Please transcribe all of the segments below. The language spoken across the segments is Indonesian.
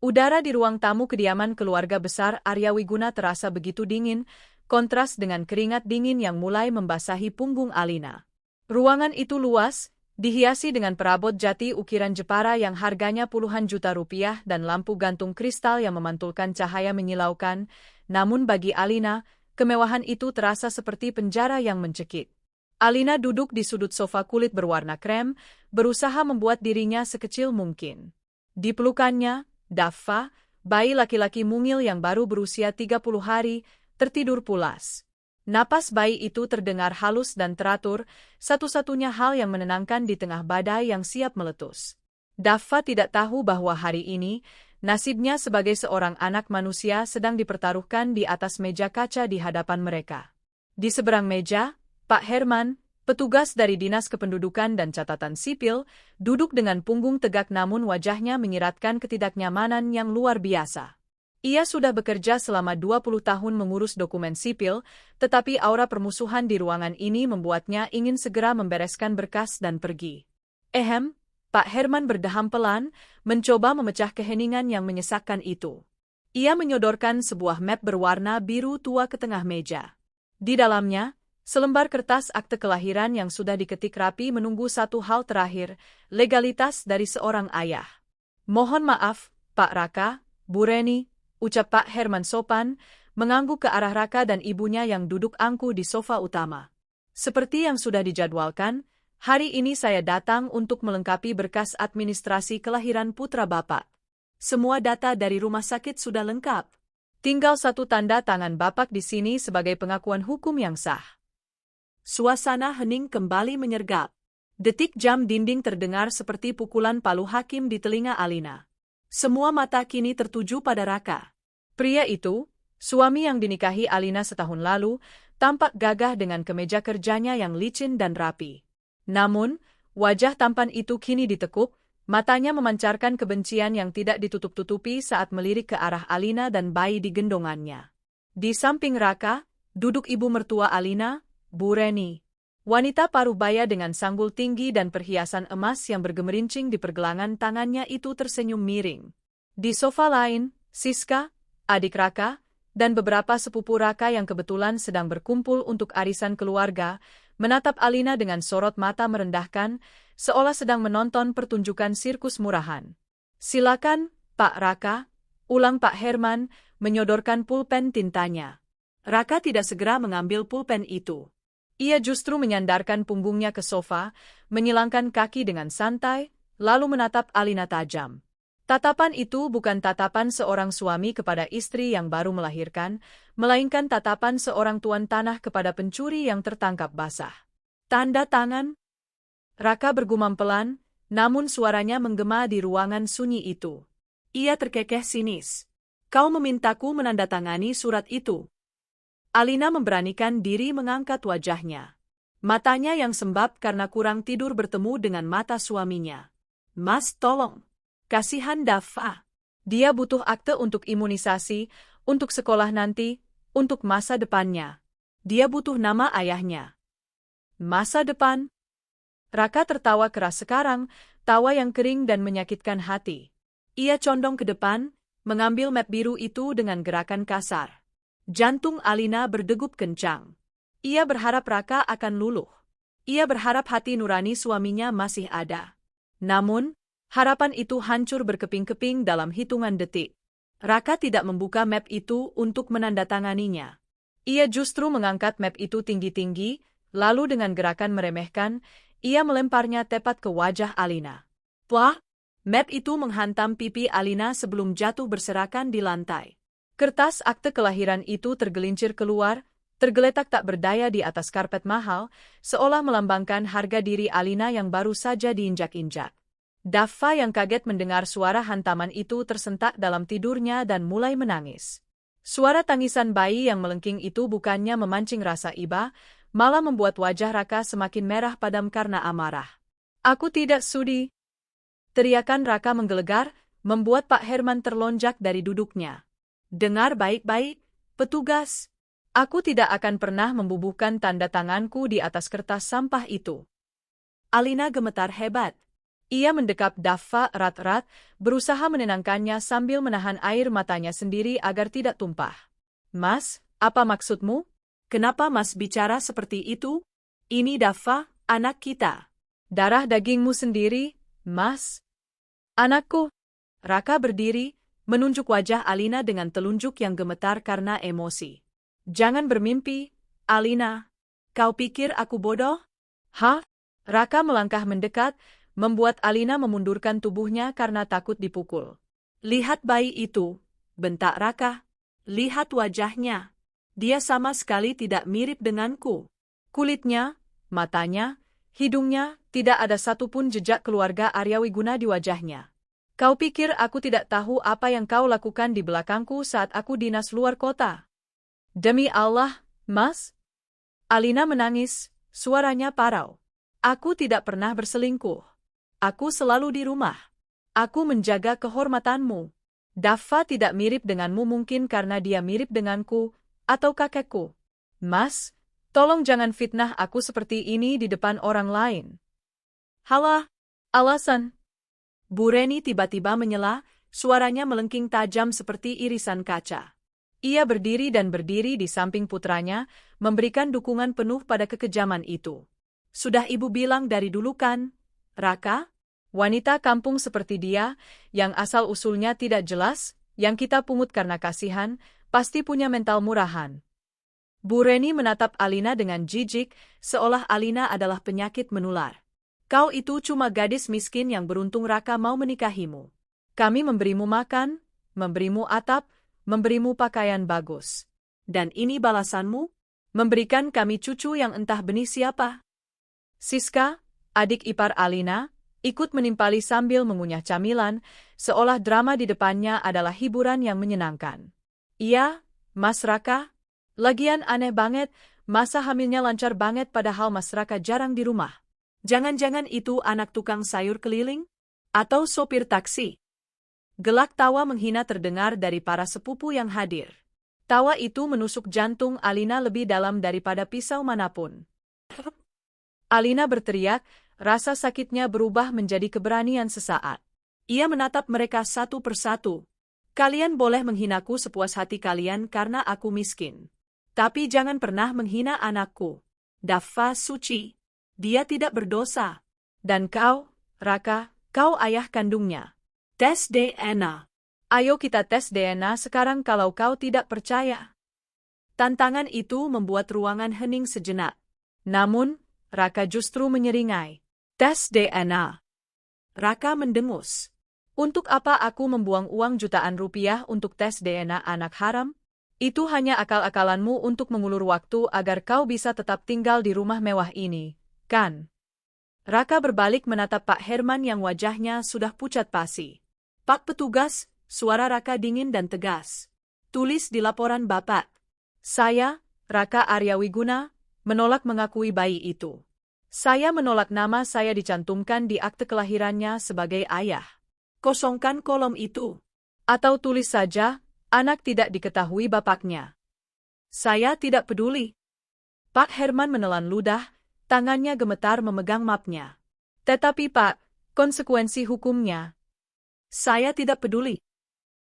Udara di ruang tamu kediaman keluarga besar Arya Wiguna terasa begitu dingin, kontras dengan keringat dingin yang mulai membasahi punggung Alina. Ruangan itu luas, dihiasi dengan perabot jati ukiran Jepara yang harganya puluhan juta rupiah dan lampu gantung kristal yang memantulkan cahaya menyilaukan, namun bagi Alina, kemewahan itu terasa seperti penjara yang mencekik. Alina duduk di sudut sofa kulit berwarna krem, berusaha membuat dirinya sekecil mungkin. Di pelukannya, Daffa, bayi laki-laki mungil yang baru berusia 30 hari, tertidur pulas. Napas bayi itu terdengar halus dan teratur, satu-satunya hal yang menenangkan di tengah badai yang siap meletus. Daffa tidak tahu bahwa hari ini, nasibnya sebagai seorang anak manusia sedang dipertaruhkan di atas meja kaca di hadapan mereka. Di seberang meja, Pak Herman, petugas dari Dinas Kependudukan dan Catatan Sipil, duduk dengan punggung tegak namun wajahnya menyiratkan ketidaknyamanan yang luar biasa. Ia sudah bekerja selama 20 tahun mengurus dokumen sipil, tetapi aura permusuhan di ruangan ini membuatnya ingin segera membereskan berkas dan pergi. Pak Herman berdeham pelan, mencoba memecah keheningan yang menyesakkan itu. Ia menyodorkan sebuah map berwarna biru tua ke tengah meja. Di dalamnya, selembar kertas akte kelahiran yang sudah diketik rapi menunggu satu hal terakhir, legalitas dari seorang ayah. "Mohon maaf, Pak Raka, Bu Reni," ucap Pak Herman sopan, mengangguk ke arah Raka dan ibunya yang duduk angkuh di sofa utama. "Seperti yang sudah dijadwalkan, hari ini saya datang untuk melengkapi berkas administrasi kelahiran putra Bapak. Semua data dari rumah sakit sudah lengkap. Tinggal satu tanda tangan Bapak di sini sebagai pengakuan hukum yang sah." Suasana hening kembali menyergap. Detik jam dinding terdengar seperti pukulan palu hakim di telinga Alina. Semua mata kini tertuju pada Raka. Pria itu, suami yang dinikahi Alina setahun lalu, tampak gagah dengan kemeja kerjanya yang licin dan rapi. Namun, wajah tampan itu kini ditekuk, matanya memancarkan kebencian yang tidak ditutup-tutupi saat melirik ke arah Alina dan bayi di gendongannya. Di samping Raka, duduk ibu mertua Alina, Bu Reni. Wanita parubaya dengan sanggul tinggi dan perhiasan emas yang bergemerincing di pergelangan tangannya itu tersenyum miring. Di sofa lain, Siska, adik Raka, dan beberapa sepupu Raka yang kebetulan sedang berkumpul untuk arisan keluarga, menatap Alina dengan sorot mata merendahkan, seolah sedang menonton pertunjukan sirkus murahan. "Silakan, Pak Raka," ulang Pak Herman, menyodorkan pulpen tintanya. Raka tidak segera mengambil pulpen itu. Ia justru menyandarkan punggungnya ke sofa, menyilangkan kaki dengan santai, lalu menatap Alina tajam. Tatapan itu bukan tatapan seorang suami kepada istri yang baru melahirkan, melainkan tatapan seorang tuan tanah kepada pencuri yang tertangkap basah. "Tanda tangan?" Raka bergumam pelan, namun suaranya menggema di ruangan sunyi itu. Ia terkekeh sinis. "Kau memintaku menandatangani surat itu?" Alina memberanikan diri mengangkat wajahnya. Matanya yang sembab karena kurang tidur bertemu dengan mata suaminya. "Mas, tolong. Kasihan Daffa. Dia butuh akte untuk imunisasi, untuk sekolah nanti, untuk masa depannya. Dia butuh nama ayahnya." "Masa depan?" Raka tertawa keras sekarang, tawa yang kering dan menyakitkan hati. Ia condong ke depan, mengambil map biru itu dengan gerakan kasar. Jantung Alina berdegup kencang. Ia berharap Raka akan luluh. Ia berharap hati nurani suaminya masih ada. Namun, harapan itu hancur berkeping-keping dalam hitungan detik. Raka tidak membuka map itu untuk menandatanganinya. Ia justru mengangkat map itu tinggi-tinggi, lalu dengan gerakan meremehkan, ia melemparnya tepat ke wajah Alina. Wah! Map itu menghantam pipi Alina sebelum jatuh berserakan di lantai. Kertas akte kelahiran itu tergelincir keluar, tergeletak tak berdaya di atas karpet mahal, seolah melambangkan harga diri Alina yang baru saja diinjak-injak. Daffa yang kaget mendengar suara hantaman itu tersentak dalam tidurnya dan mulai menangis. Suara tangisan bayi yang melengking itu bukannya memancing rasa iba, malah membuat wajah Raka semakin merah padam karena amarah. "Aku tidak sudi!" Teriakan Raka menggelegar, membuat Pak Herman terlonjak dari duduknya. "Dengar baik-baik, petugas. Aku tidak akan pernah membubuhkan tanda tanganku di atas kertas sampah itu." Alina gemetar hebat. Ia mendekap Daffa erat-erat, berusaha menenangkannya sambil menahan air matanya sendiri agar tidak tumpah. Mas, apa maksudmu? Kenapa Mas bicara seperti itu? Ini Daffa, anak kita. Darah dagingmu sendiri, Mas. Anakku. Raka berdiri, menunjuk wajah Alina dengan telunjuk yang gemetar karena emosi. Jangan bermimpi, Alina. Kau pikir aku bodoh? Hah? Raka melangkah mendekat, membuat Alina memundurkan tubuhnya karena takut dipukul. Lihat bayi itu, bentak Raka. Lihat wajahnya. Dia sama sekali tidak mirip denganku. Kulitnya, matanya, hidungnya, tidak ada satupun jejak keluarga Arya Wiguna di wajahnya. Kau pikir aku tidak tahu apa yang kau lakukan di belakangku saat aku dinas luar kota? Demi Allah, Mas? Alina menangis, suaranya parau. Aku tidak pernah berselingkuh. Aku selalu di rumah. Aku menjaga kehormatanmu. Daffa tidak mirip denganmu mungkin karena dia mirip denganku, atau kakekku. Mas, tolong jangan fitnah aku seperti ini di depan orang lain. Halah, alasan. Bu Reni tiba-tiba menyela, suaranya melengking tajam seperti irisan kaca. Ia berdiri di samping putranya, memberikan dukungan penuh pada kekejaman itu. Sudah ibu bilang dari dulu kan, Raka? Wanita kampung seperti dia, yang asal-usulnya tidak jelas, yang kita pungut karena kasihan, pasti punya mental murahan. Bu Reni menatap Alina dengan jijik, seolah Alina adalah penyakit menular. Kau itu cuma gadis miskin yang beruntung Raka mau menikahimu. Kami memberimu makan, memberimu atap, memberimu pakaian bagus. Dan ini balasanmu? Memberikan kami cucu yang entah benih siapa. Siska, adik ipar Alina, ikut menimpali sambil mengunyah camilan, seolah drama di depannya adalah hiburan yang menyenangkan. Iya, Mas Raka. Lagian aneh banget, masa hamilnya lancar banget padahal Mas Raka jarang di rumah. Jangan-jangan itu anak tukang sayur keliling? Atau sopir taksi? Gelak tawa menghina terdengar dari para sepupu yang hadir. Tawa itu menusuk jantung Alina lebih dalam daripada pisau manapun. Alina berteriak, rasa sakitnya berubah menjadi keberanian sesaat. Ia menatap mereka satu persatu. Kalian boleh menghinaku sepuas hati kalian karena aku miskin. Tapi jangan pernah menghina anakku. Daffa suci. Dia tidak berdosa. Dan kau, Raka, kau ayah kandungnya. Tes DNA. Ayo kita tes DNA sekarang kalau kau tidak percaya. Tantangan itu membuat ruangan hening sejenak. Namun, Raka justru menyeringai. Tes DNA. Raka mendengus. Untuk apa aku membuang uang jutaan rupiah untuk tes DNA anak haram? Itu hanya akal-akalanmu untuk mengulur waktu agar kau bisa tetap tinggal di rumah mewah ini, kan? Raka berbalik menatap Pak Herman yang wajahnya sudah pucat pasi. Pak petugas, suara Raka dingin dan tegas. Tulis di laporan Bapak. Saya, Raka Arya Wiguna, menolak mengakui bayi itu. Saya menolak nama saya dicantumkan di akte kelahirannya sebagai ayah. Kosongkan kolom itu. Atau tulis saja, anak tidak diketahui bapaknya. Saya tidak peduli. Pak Herman menelan ludah, tangannya gemetar memegang mapnya. Tetapi Pak, konsekuensi hukumnya. Saya tidak peduli.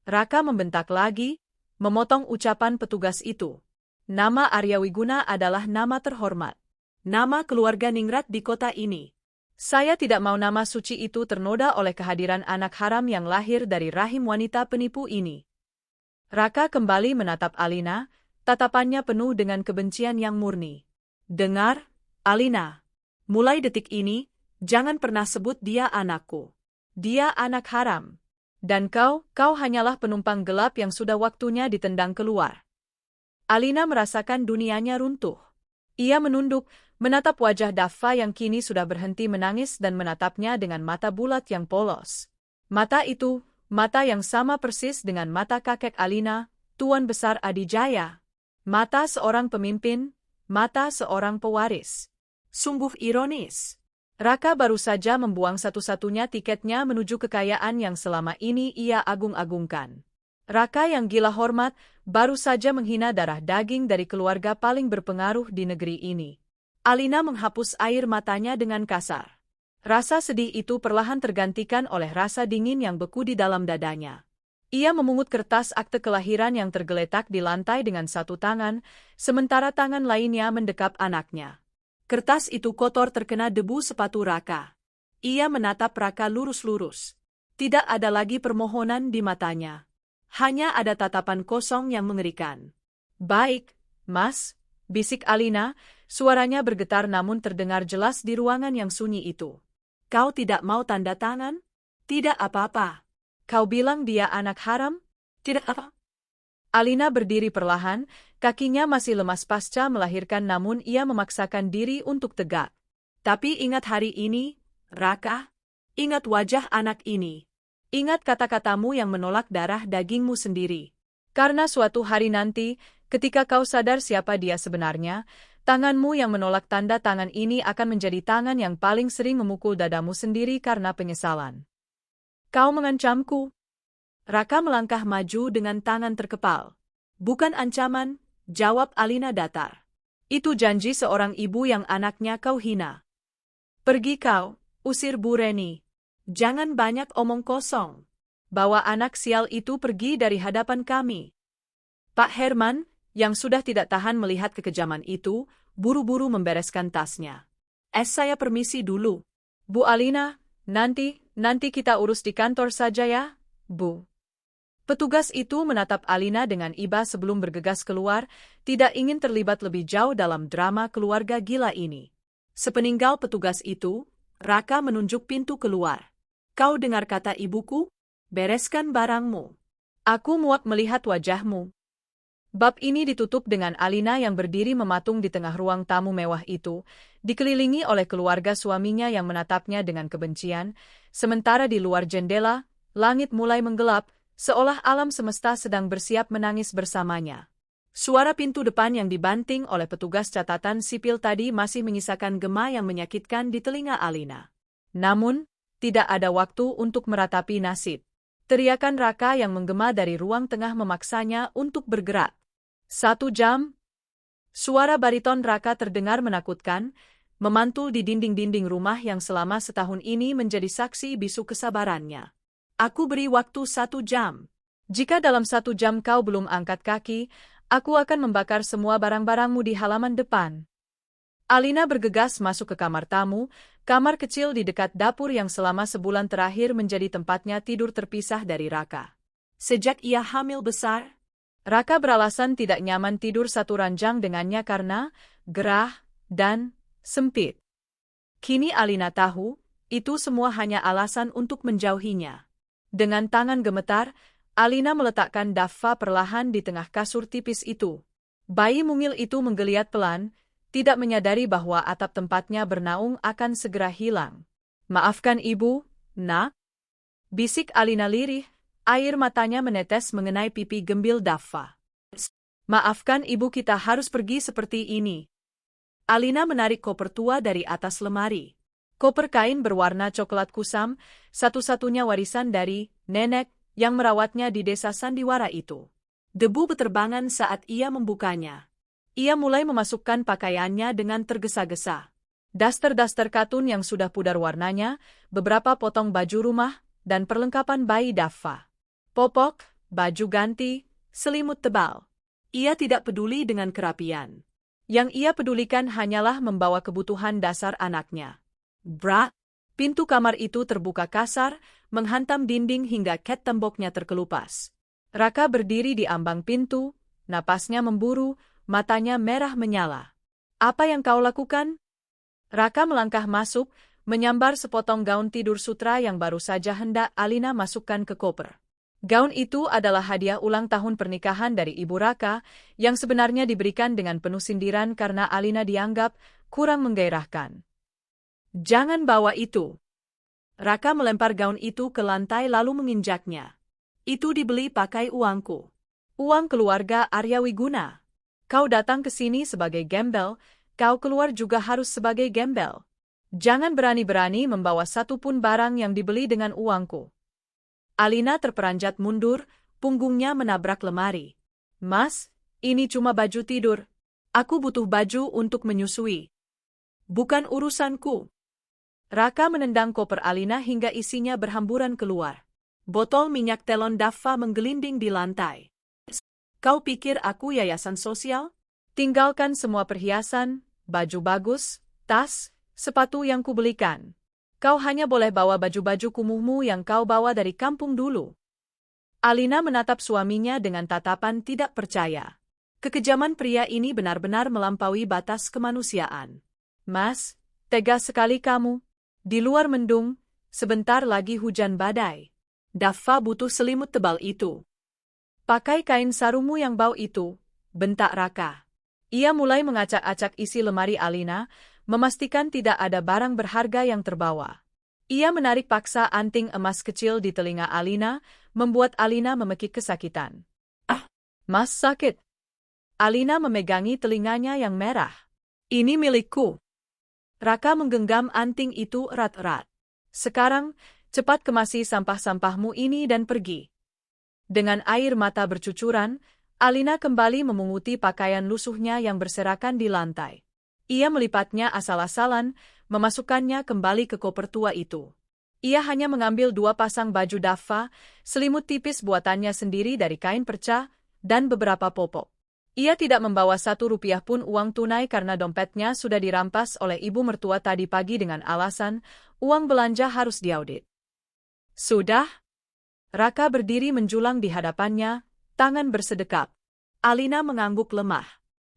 Raka membentak lagi, memotong ucapan petugas itu. Nama Arya Wiguna adalah nama terhormat. Nama keluarga ningrat di kota ini. Saya tidak mau nama suci itu ternoda oleh kehadiran anak haram yang lahir dari rahim wanita penipu ini. Raka kembali menatap Alina, tatapannya penuh dengan kebencian yang murni. Dengar, Alina. Mulai detik ini, jangan pernah sebut dia anakku. Dia anak haram. Dan kau hanyalah penumpang gelap yang sudah waktunya ditendang keluar. Alina merasakan dunianya runtuh. Ia menunduk, menatap wajah Daffa yang kini sudah berhenti menangis dan menatapnya dengan mata bulat yang polos. Mata itu, mata yang sama persis dengan mata kakek Alina, Tuan Besar Adijaya. Mata seorang pemimpin, mata seorang pewaris. Sungguh ironis. Raka baru saja membuang satu-satunya tiketnya menuju kekayaan yang selama ini ia agung-agungkan. Raka yang gila hormat, baru saja menghina darah daging dari keluarga paling berpengaruh di negeri ini. Alina menghapus air matanya dengan kasar. Rasa sedih itu perlahan tergantikan oleh rasa dingin yang beku di dalam dadanya. Ia memungut kertas akte kelahiran yang tergeletak di lantai dengan satu tangan, sementara tangan lainnya mendekap anaknya. Kertas itu kotor terkena debu sepatu Raka. Ia menatap Raka lurus-lurus. Tidak ada lagi permohonan di matanya. Hanya ada tatapan kosong yang mengerikan. "Baik, Mas," bisik Alina, suaranya bergetar namun terdengar jelas di ruangan yang sunyi itu. "Kau tidak mau tanda tangan? Tidak apa-apa. Kau bilang dia anak haram? Tidak apa?" Alina berdiri perlahan, kakinya masih lemas pasca melahirkan namun ia memaksakan diri untuk tegak. "Tapi ingat hari ini, Raka. Ingat wajah anak ini. Ingat kata-katamu yang menolak darah dagingmu sendiri. Karena suatu hari nanti, ketika kau sadar siapa dia sebenarnya, tanganmu yang menolak tanda tangan ini akan menjadi tangan yang paling sering memukul dadamu sendiri karena penyesalan." "Kau mengancamku?" Raka melangkah maju dengan tangan terkepal. "Bukan ancaman," jawab Alina datar. "Itu janji seorang ibu yang anaknya kau hina. Pergi kau," usir Bu Reni. "Jangan banyak omong kosong. Bawa anak sial itu pergi dari hadapan kami." Pak Herman, yang sudah tidak tahan melihat kekejaman itu, buru-buru membereskan tasnya. Saya permisi dulu." "Bu Alina, nanti kita urus di kantor saja ya, Bu." Petugas itu menatap Alina dengan iba sebelum bergegas keluar, tidak ingin terlibat lebih jauh dalam drama keluarga gila ini. Sepeninggal petugas itu, Raka menunjuk pintu keluar. "Kau dengar kata ibuku? Bereskan barangmu. Aku muak melihat wajahmu." Bab ini ditutup dengan Alina yang berdiri mematung di tengah ruang tamu mewah itu, dikelilingi oleh keluarga suaminya yang menatapnya dengan kebencian, sementara di luar jendela, langit mulai menggelap, seolah alam semesta sedang bersiap menangis bersamanya. Suara pintu depan yang dibanting oleh petugas catatan sipil tadi masih menyisakan gema yang menyakitkan di telinga Alina. Namun, tidak ada waktu untuk meratapi nasib. Teriakan Raka yang menggema dari ruang tengah memaksanya untuk bergerak. 1 jam. Suara bariton Raka terdengar menakutkan, memantul di dinding-dinding rumah yang selama setahun ini menjadi saksi bisu kesabarannya. "Aku beri waktu 1 jam. Jika dalam 1 jam kau belum angkat kaki, aku akan membakar semua barang-barangmu di halaman depan." Alina bergegas masuk ke kamar tamu, kamar kecil di dekat dapur yang selama sebulan terakhir menjadi tempatnya tidur terpisah dari Raka. Sejak ia hamil besar, Raka beralasan tidak nyaman tidur satu ranjang dengannya karena gerah dan sempit. Kini Alina tahu, itu semua hanya alasan untuk menjauhinya. Dengan tangan gemetar, Alina meletakkan Daffa perlahan di tengah kasur tipis itu. Bayi mungil itu menggeliat pelan, tidak menyadari bahwa atap tempatnya bernaung akan segera hilang. "Maafkan ibu, nak," bisik Alina lirih, air matanya menetes mengenai pipi gembil Daffa. "Maafkan ibu, kita harus pergi seperti ini." Alina menarik koper tua dari atas lemari. Koper kain berwarna coklat kusam, satu-satunya warisan dari nenek yang merawatnya di desa sandiwara itu. Debu beterbangan saat ia membukanya. Ia mulai memasukkan pakaiannya dengan tergesa-gesa. Daster-daster katun yang sudah pudar warnanya, beberapa potong baju rumah, dan perlengkapan bayi Daffa. Popok, baju ganti, selimut tebal. Ia tidak peduli dengan kerapian. Yang ia pedulikan hanyalah membawa kebutuhan dasar anaknya. Brak! Pintu kamar itu terbuka kasar, menghantam dinding hingga ket temboknya terkelupas. Raka berdiri di ambang pintu, napasnya memburu, matanya merah menyala. "Apa yang kau lakukan?" Raka melangkah masuk, menyambar sepotong gaun tidur sutra yang baru saja hendak Alina masukkan ke koper. Gaun itu adalah hadiah ulang tahun pernikahan dari ibu Raka, yang sebenarnya diberikan dengan penuh sindiran karena Alina dianggap kurang menggairahkan. "Jangan bawa itu." Raka melempar gaun itu ke lantai lalu menginjaknya. "Itu dibeli pakai uangku. Uang keluarga Arya Wiguna. Kau datang ke sini sebagai gembel, kau keluar juga harus sebagai gembel. Jangan berani-berani membawa satupun barang yang dibeli dengan uangku." Alina terperanjat mundur, punggungnya menabrak lemari. "Mas, ini cuma baju tidur. Aku butuh baju untuk menyusui." "Bukan urusanku." Raka menendang koper Alina hingga isinya berhamburan keluar. Botol minyak telon Daffa menggelinding di lantai. Kau pikir aku yayasan sosial? Tinggalkan semua perhiasan, baju bagus, tas, sepatu yang kubelikan. Kau hanya boleh bawa baju-baju kumuhmu yang kau bawa dari kampung dulu. Alina menatap suaminya dengan tatapan tidak percaya. Kekejaman pria ini benar-benar melampaui batas kemanusiaan. Mas, tega sekali kamu. Di luar mendung, sebentar lagi hujan badai. Daffa butuh selimut tebal itu. Pakai kain sarungmu yang bau itu, bentak Raka. Ia mulai mengacak-acak isi lemari Alina, memastikan tidak ada barang berharga yang terbawa. Ia menarik paksa anting emas kecil di telinga Alina, membuat Alina memekik kesakitan. Ah, Mas sakit. Alina memegangi telinganya yang merah. Ini milikku. Raka menggenggam anting itu erat-erat. Sekarang, cepat kemasi sampah-sampahmu ini dan pergi. Dengan air mata bercucuran, Alina kembali memunguti pakaian lusuhnya yang berserakan di lantai. Ia melipatnya asal-asalan, memasukkannya kembali ke koper tua itu. Ia hanya mengambil 2 pasang baju Daffa, selimut tipis buatannya sendiri dari kain perca, dan beberapa popok. Ia tidak membawa 1 rupiah pun uang tunai karena dompetnya sudah dirampas oleh ibu mertua tadi pagi dengan alasan uang belanja harus diaudit. Sudah? Raka berdiri menjulang di hadapannya, tangan bersedekap. Alina mengangguk lemah.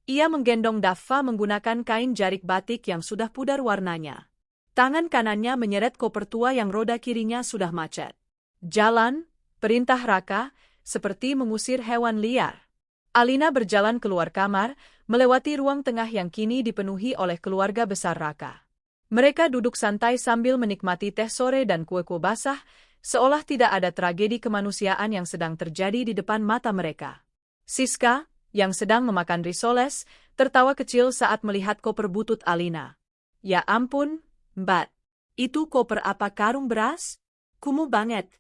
Ia menggendong Daffa menggunakan kain jarik batik yang sudah pudar warnanya. Tangan kanannya menyeret koper tua yang roda kirinya sudah macet. Jalan, perintah Raka, seperti mengusir hewan liar. Alina berjalan keluar kamar, melewati ruang tengah yang kini dipenuhi oleh keluarga besar Raka. Mereka duduk santai sambil menikmati teh sore dan kue-kue basah, seolah tidak ada tragedi kemanusiaan yang sedang terjadi di depan mata mereka. Siska, yang sedang memakan risoles, tertawa kecil saat melihat koper butut Alina. Ya ampun, Mbak. Itu koper apa, karung beras? Kumuh banget.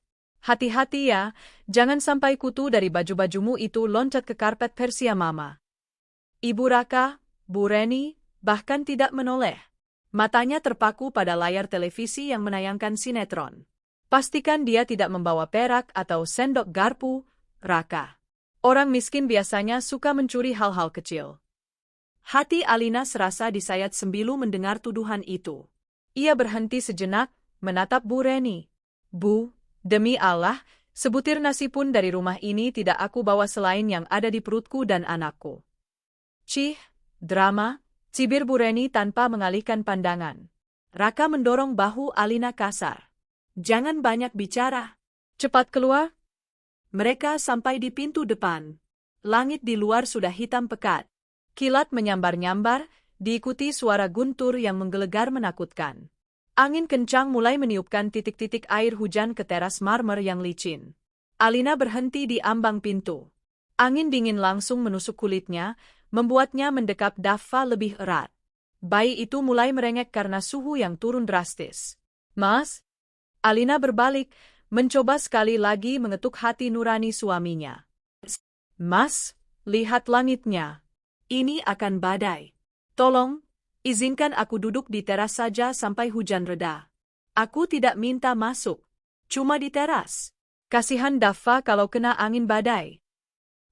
Hati-hati ya, jangan sampai kutu dari baju-bajumu itu loncat ke karpet Persia Mama. Ibu Raka, Bu Reni, bahkan tidak menoleh. Matanya terpaku pada layar televisi yang menayangkan sinetron. Pastikan dia tidak membawa perak atau sendok garpu, Raka. Orang miskin biasanya suka mencuri hal-hal kecil. Hati Alina serasa disayat sembilu mendengar tuduhan itu. Ia berhenti sejenak, menatap Bu Reni. Bu, demi Allah, sebutir nasi pun dari rumah ini tidak aku bawa selain yang ada di perutku dan anakku. Cih, drama, cibir Bu Reni tanpa mengalihkan pandangan. Raka mendorong bahu Alina kasar. Jangan banyak bicara. Cepat keluar. Mereka sampai di pintu depan. Langit di luar sudah hitam pekat. Kilat menyambar-nyambar, diikuti suara guntur yang menggelegar menakutkan. Angin kencang mulai meniupkan titik-titik air hujan ke teras marmer yang licin. Alina berhenti di ambang pintu. Angin dingin langsung menusuk kulitnya, membuatnya mendekap Daffa lebih erat. Bayi itu mulai merengek karena suhu yang turun drastis. Mas? Alina berbalik, mencoba sekali lagi mengetuk hati nurani suaminya. Mas, lihat langitnya. Ini akan badai. Tolong, izinkan aku duduk di teras saja sampai hujan reda. Aku tidak minta masuk. Cuma di teras. Kasihan Daffa kalau kena angin badai.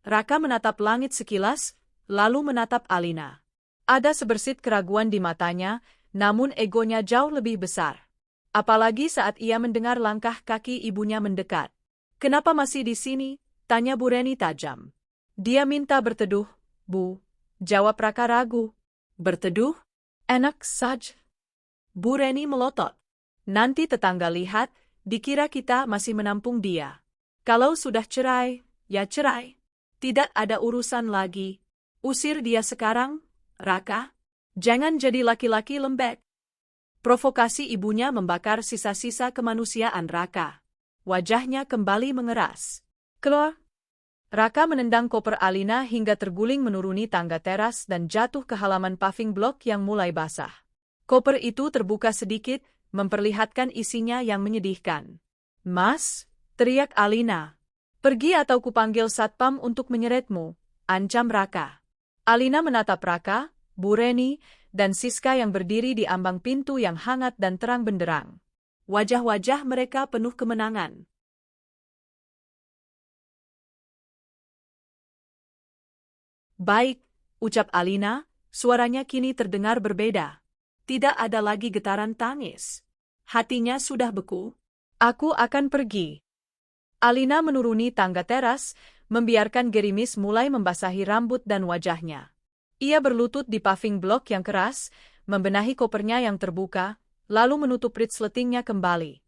Raka menatap langit sekilas, lalu menatap Alina. Ada sebersit keraguan di matanya, namun egonya jauh lebih besar. Apalagi saat ia mendengar langkah kaki ibunya mendekat. Kenapa masih di sini? Tanya Bu Reni tajam. Dia minta berteduh, Bu. Jawab Raka ragu. Berteduh? Enak saja. Bu Reni melotot. Nanti tetangga lihat, dikira kita masih menampung dia. Kalau sudah cerai, ya cerai. Tidak ada urusan lagi. Usir dia sekarang, Raka. Jangan jadi laki-laki lembek. Provokasi ibunya membakar sisa-sisa kemanusiaan Raka. Wajahnya kembali mengeras. Keluar. Raka menendang koper Alina hingga terguling menuruni tangga teras dan jatuh ke halaman paving block yang mulai basah. Koper itu terbuka sedikit, memperlihatkan isinya yang menyedihkan. Mas, teriak Alina. Pergi atau kupanggil satpam untuk menyeretmu, ancam Raka. Alina menatap Raka, Bureni, dan Siska yang berdiri di ambang pintu yang hangat dan terang benderang. Wajah-wajah mereka penuh kemenangan. Baik, ucap Alina, suaranya kini terdengar berbeda. Tidak ada lagi getaran tangis. Hatinya sudah beku. Aku akan pergi. Alina menuruni tangga teras, membiarkan gerimis mulai membasahi rambut dan wajahnya. Ia berlutut di paving blok yang keras, membenahi kopernya yang terbuka, lalu menutup resletingnya kembali.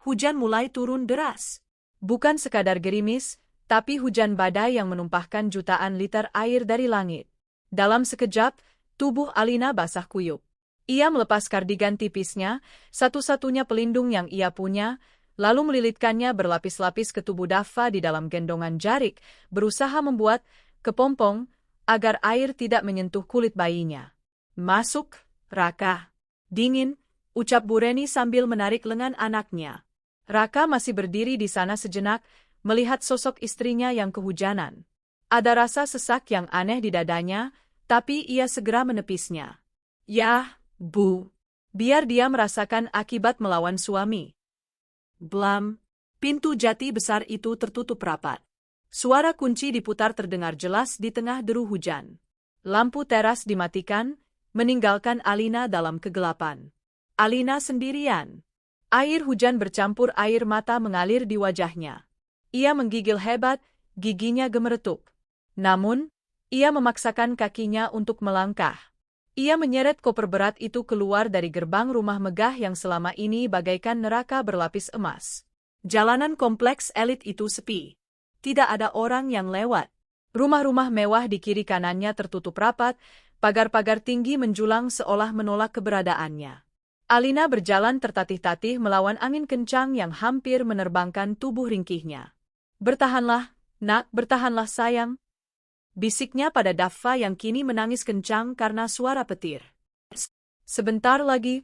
Hujan mulai turun deras. Bukan sekadar gerimis, tapi hujan badai yang menumpahkan jutaan liter air dari langit. Dalam sekejap, tubuh Alina basah kuyup. Ia melepas kardigan tipisnya, satu-satunya pelindung yang ia punya, lalu melilitkannya berlapis-lapis ke tubuh Daffa di dalam gendongan jarik, berusaha membuat kepompong agar air tidak menyentuh kulit bayinya. Masuk, Raka. Dingin, ucap Bureni sambil menarik lengan anaknya. Raka masih berdiri di sana sejenak, melihat sosok istrinya yang kehujanan. Ada rasa sesak yang aneh di dadanya, tapi ia segera menepisnya. Yah, Bu. Biar dia merasakan akibat melawan suami. Blam. Pintu jati besar itu tertutup rapat. Suara kunci diputar terdengar jelas di tengah deru hujan. Lampu teras dimatikan, meninggalkan Alina dalam kegelapan. Alina sendirian. Air hujan bercampur air mata mengalir di wajahnya. Ia menggigil hebat, giginya gemeretuk. Namun, ia memaksakan kakinya untuk melangkah. Ia menyeret koper berat itu keluar dari gerbang rumah megah yang selama ini bagaikan neraka berlapis emas. Jalanan kompleks elit itu sepi. Tidak ada orang yang lewat. Rumah-rumah mewah di kiri kanannya tertutup rapat, pagar-pagar tinggi menjulang seolah menolak keberadaannya. Alina berjalan tertatih-tatih melawan angin kencang yang hampir menerbangkan tubuh ringkihnya. Bertahanlah, nak, bertahanlah sayang. Bisiknya pada Daffa yang kini menangis kencang karena suara petir. Sebentar lagi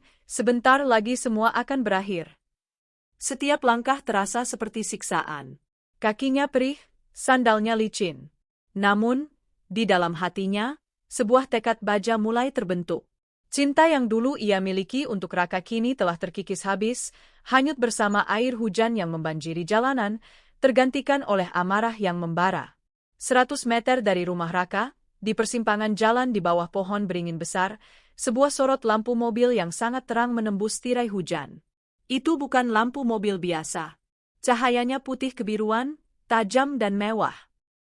semua akan berakhir. Setiap langkah terasa seperti siksaan. Kakinya perih, sandalnya licin. Namun, di dalam hatinya, sebuah tekad baja mulai terbentuk. Cinta yang dulu ia miliki untuk Raka kini telah terkikis habis, hanyut bersama air hujan yang membanjiri jalanan, tergantikan oleh amarah yang membara. 100 meter dari rumah Raka, di persimpangan jalan di bawah pohon beringin besar, sebuah sorot lampu mobil yang sangat terang menembus tirai hujan. Itu bukan lampu mobil biasa. Cahayanya putih kebiruan, tajam dan mewah.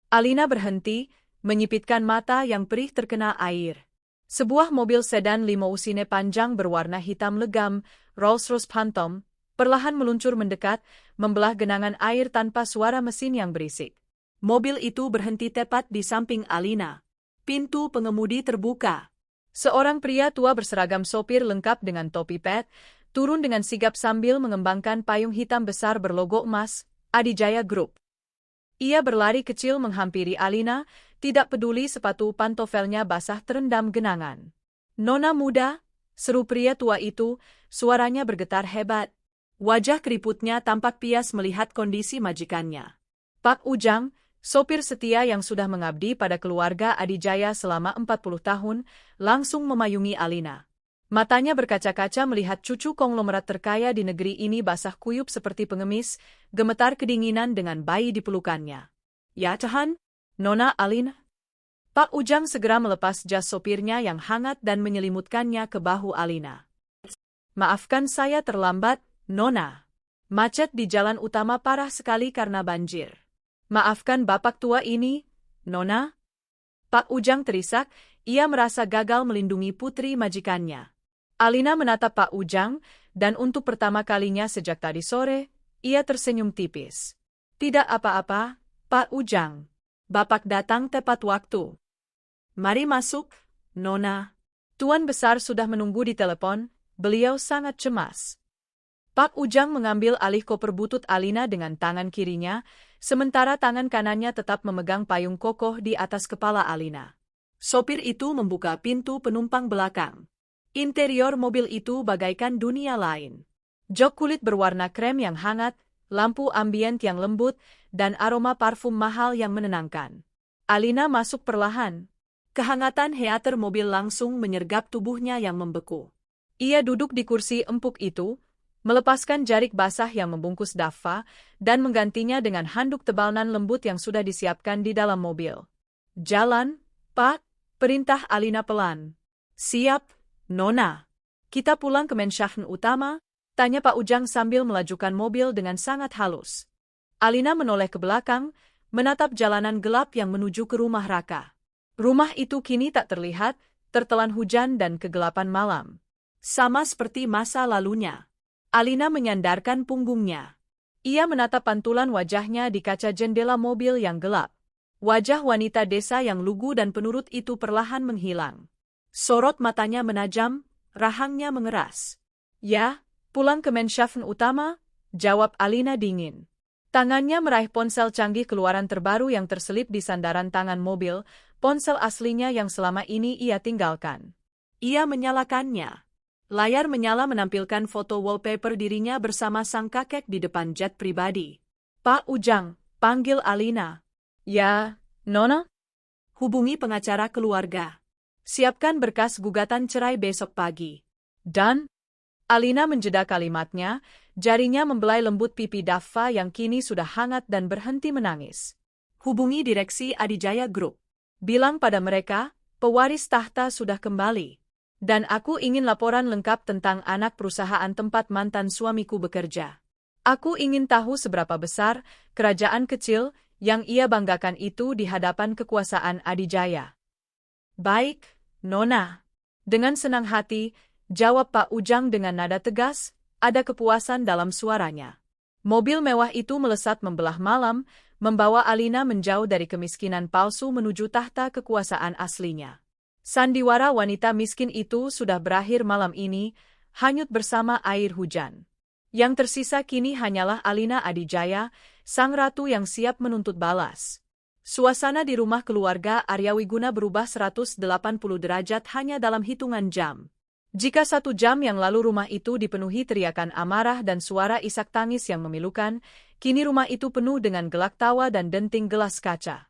Alina berhenti, menyipitkan mata yang perih terkena air. Sebuah mobil sedan limousine panjang berwarna hitam legam, Rolls-Royce Phantom, perlahan meluncur mendekat, membelah genangan air tanpa suara mesin yang berisik. Mobil itu berhenti tepat di samping Alina. Pintu pengemudi terbuka. Seorang pria tua berseragam sopir lengkap dengan topi pet, turun dengan sigap sambil mengembangkan payung hitam besar berlogo emas, Adijaya Group. Ia berlari kecil menghampiri Alina, tidak peduli sepatu pantofelnya basah terendam genangan. Nona muda, seru pria tua itu, suaranya bergetar hebat. Wajah keriputnya tampak pias melihat kondisi majikannya. Pak Ujang, sopir setia yang sudah mengabdi pada keluarga Adijaya selama 40 tahun, langsung memayungi Alina. Matanya berkaca-kaca melihat cucu konglomerat terkaya di negeri ini basah kuyup seperti pengemis, gemetar kedinginan dengan bayi di pelukannya. Ya Tuhan, Nona Alina. Pak Ujang segera melepas jas sopirnya yang hangat dan menyelimutkannya ke bahu Alina. Maafkan saya terlambat, Nona. Macet di jalan utama parah sekali karena banjir. Maafkan bapak tua ini, Nona. Pak Ujang terisak, ia merasa gagal melindungi putri majikannya. Alina menatap Pak Ujang, dan untuk pertama kalinya sejak tadi sore, ia tersenyum tipis. Tidak apa-apa, Pak Ujang. Bapak datang tepat waktu. Mari masuk, Nona. Tuan besar sudah menunggu di telepon, beliau sangat cemas. Pak Ujang mengambil alih koper butut Alina dengan tangan kirinya, sementara tangan kanannya tetap memegang payung kokoh di atas kepala Alina. Sopir itu membuka pintu penumpang belakang. Interior mobil itu bagaikan dunia lain. Jok kulit berwarna krem yang hangat, lampu ambient yang lembut, dan aroma parfum mahal yang menenangkan. Alina masuk perlahan. Kehangatan heater mobil langsung menyergap tubuhnya yang membeku. Ia duduk di kursi empuk itu, melepaskan jarik basah yang membungkus Daffa, dan menggantinya dengan handuk tebal nan lembut yang sudah disiapkan di dalam mobil. "Jalan, Pak," perintah Alina pelan. "Siap, Nona. Kita pulang ke Menshachten utama?" tanya Pak Ujang sambil melajukan mobil dengan sangat halus. Alina menoleh ke belakang, menatap jalanan gelap yang menuju ke rumah Raka. Rumah itu kini tak terlihat, tertelan hujan dan kegelapan malam. Sama seperti masa lalunya. Alina menyandarkan punggungnya. Ia menatap pantulan wajahnya di kaca jendela mobil yang gelap. Wajah wanita desa yang lugu dan penurut itu perlahan menghilang. Sorot matanya menajam, rahangnya mengeras. "Ya, pulang ke Menshafen utama?" jawab Alina dingin. Tangannya meraih ponsel canggih keluaran terbaru yang terselip di sandaran tangan mobil, ponsel aslinya yang selama ini ia tinggalkan. Ia menyalakannya. Layar menyala menampilkan foto wallpaper dirinya bersama sang kakek di depan jet pribadi. "Pak Ujang," panggil Alina. "Ya, Nona?" "Hubungi pengacara keluarga. Siapkan berkas gugatan cerai besok pagi." "Dan?" Alina menjeda kalimatnya, jarinya membelai lembut pipi Daffa yang kini sudah hangat dan berhenti menangis. "Hubungi direksi Adijaya Group. Bilang pada mereka, pewaris tahta sudah kembali. Dan aku ingin laporan lengkap tentang anak perusahaan tempat mantan suamiku bekerja. Aku ingin tahu seberapa besar kerajaan kecil yang ia banggakan itu di hadapan kekuasaan Adijaya." "Baik, Nona." Dengan senang hati, jawab Pak Ujang dengan nada tegas, ada kepuasan dalam suaranya. Mobil mewah itu melesat membelah malam, membawa Alina menjauh dari kemiskinan palsu menuju tahta kekuasaan aslinya. Sandiwara wanita miskin itu sudah berakhir malam ini, hanyut bersama air hujan. Yang tersisa kini hanyalah Alina Adijaya, sang ratu yang siap menuntut balas. Suasana di rumah keluarga Aryawiguna berubah 180 derajat hanya dalam hitungan jam. Jika 1 jam yang lalu rumah itu dipenuhi teriakan amarah dan suara isak tangis yang memilukan, kini rumah itu penuh dengan gelak tawa dan denting gelas kaca.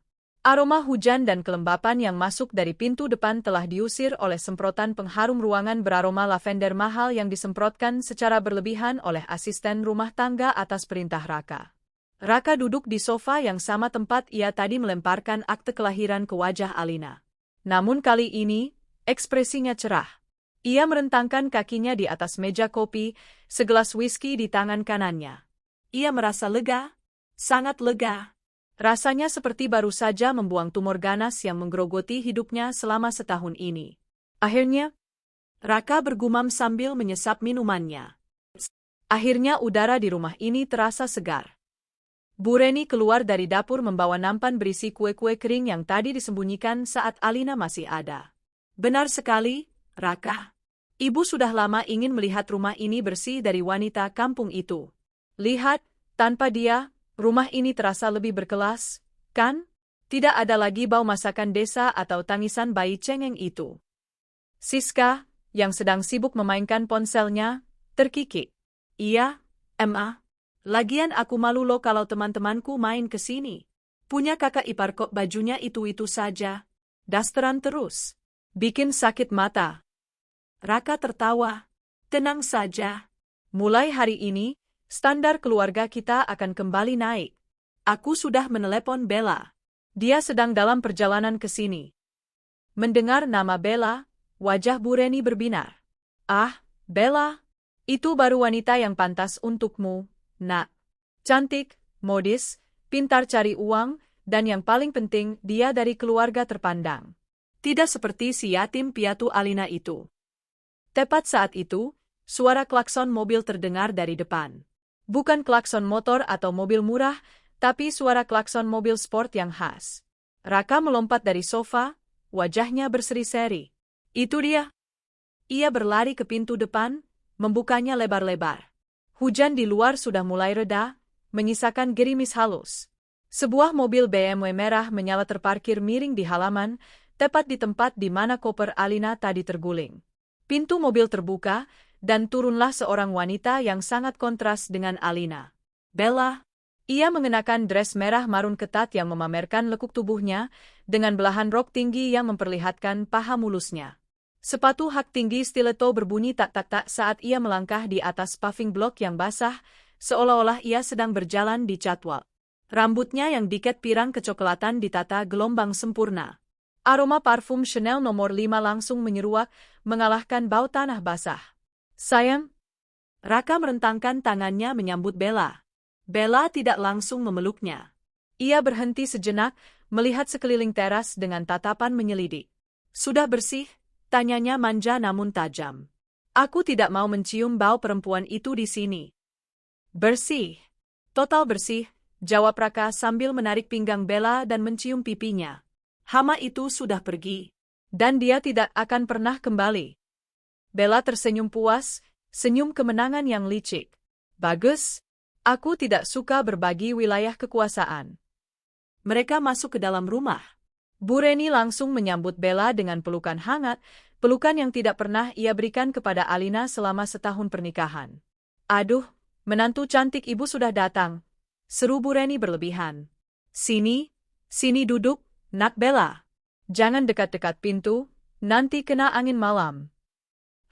Aroma hujan dan kelembapan yang masuk dari pintu depan telah diusir oleh semprotan pengharum ruangan beraroma lavender mahal yang disemprotkan secara berlebihan oleh asisten rumah tangga atas perintah Raka. Raka duduk di sofa yang sama tempat ia tadi melemparkan akte kelahiran ke wajah Alina. Namun kali ini, ekspresinya cerah. Ia merentangkan kakinya di atas meja kopi, segelas whisky di tangan kanannya. Ia merasa lega, sangat lega. Rasanya seperti baru saja membuang tumor ganas yang menggerogoti hidupnya selama setahun ini. Akhirnya, Raka bergumam sambil menyesap minumannya. Akhirnya udara di rumah ini terasa segar. Bu Reni keluar dari dapur membawa nampan berisi kue-kue kering yang tadi disembunyikan saat Alina masih ada. "Benar sekali, Raka. Ibu sudah lama ingin melihat rumah ini bersih dari wanita kampung itu. Lihat, tanpa dia, rumah ini terasa lebih berkelas, kan? Tidak ada lagi bau masakan desa atau tangisan bayi cengeng itu." Siska, yang sedang sibuk memainkan ponselnya, terkikik. "Iya, Emma. Lagian aku malu loh kalau teman-temanku main ke sini. Punya kakak ipar kok bajunya itu-itu saja. Dasteran terus. Bikin sakit mata." Raka tertawa. "Tenang saja. Mulai hari ini, standar keluarga kita akan kembali naik. Aku sudah menelepon Bella. Dia sedang dalam perjalanan ke sini." Mendengar nama Bella, wajah Bu Reni berbinar. "Ah, Bella. Itu baru wanita yang pantas untukmu, Nak. Cantik, modis, pintar cari uang, dan yang paling penting dia dari keluarga terpandang. Tidak seperti si yatim piatu Alina itu." Tepat saat itu, suara klakson mobil terdengar dari depan. Bukan klakson motor atau mobil murah, tapi suara klakson mobil sport yang khas. Raka melompat dari sofa, wajahnya berseri-seri. "Itu dia." Ia berlari ke pintu depan, membukanya lebar-lebar. Hujan di luar sudah mulai reda, menyisakan gerimis halus. Sebuah mobil BMW merah menyala terparkir miring di halaman, tepat di tempat di mana koper Alina tadi terguling. Pintu mobil terbuka, dan turunlah seorang wanita yang sangat kontras dengan Alina. "Bella." Ia mengenakan dress merah marun ketat yang memamerkan lekuk tubuhnya, dengan belahan rok tinggi yang memperlihatkan paha mulusnya. Sepatu hak tinggi stiletto berbunyi tak-tak-tak saat ia melangkah di atas paving block yang basah, seolah-olah ia sedang berjalan di catwalk. Rambutnya yang diket pirang kecoklatan ditata gelombang sempurna. Aroma parfum Chanel nomor 5 langsung menyeruak, mengalahkan bau tanah basah. Sayang. Raka merentangkan tangannya menyambut Bella. Bella tidak langsung memeluknya. Ia berhenti sejenak, melihat sekeliling teras dengan tatapan menyelidik. Sudah bersih? Tanyanya manja namun tajam. Aku tidak mau mencium bau perempuan itu di sini. Bersih. Total bersih, jawab Raka sambil menarik pinggang Bella dan mencium pipinya. Hama itu sudah pergi. Dan dia tidak akan pernah kembali. Bella tersenyum puas, senyum kemenangan yang licik. Bagus. Aku tidak suka berbagi wilayah kekuasaan. Mereka masuk ke dalam rumah. Bu Reni langsung menyambut Bella dengan pelukan hangat, pelukan yang tidak pernah ia berikan kepada Alina selama setahun pernikahan. Aduh, menantu cantik ibu sudah datang, seru Bu Reni berlebihan. Sini duduk, nak Bella. Jangan dekat-dekat pintu, nanti kena angin malam.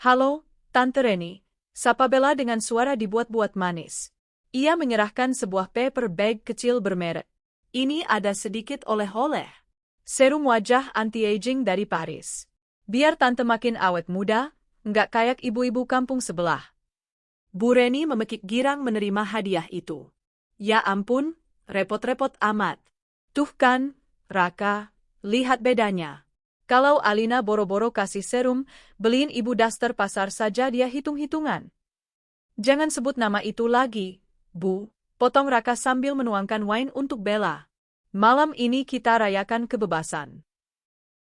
Halo, Tante Reni, sapa Bella dengan suara dibuat-buat manis. Ia menyerahkan sebuah paper bag kecil bermerek. Ini ada sedikit oleh-oleh. Serum wajah anti-aging dari Paris. Biar tante makin awet muda, nggak kayak ibu-ibu kampung sebelah. Bu Reni memekik girang menerima hadiah itu. Ya ampun, repot-repot amat. Tuh kan, Raka, lihat bedanya. Kalau Alina boro-boro kasih serum, beliin ibu daster pasar saja dia hitung-hitungan. Jangan sebut nama itu lagi, Bu, potong Raka sambil menuangkan wine untuk Bella. Malam ini kita rayakan kebebasan.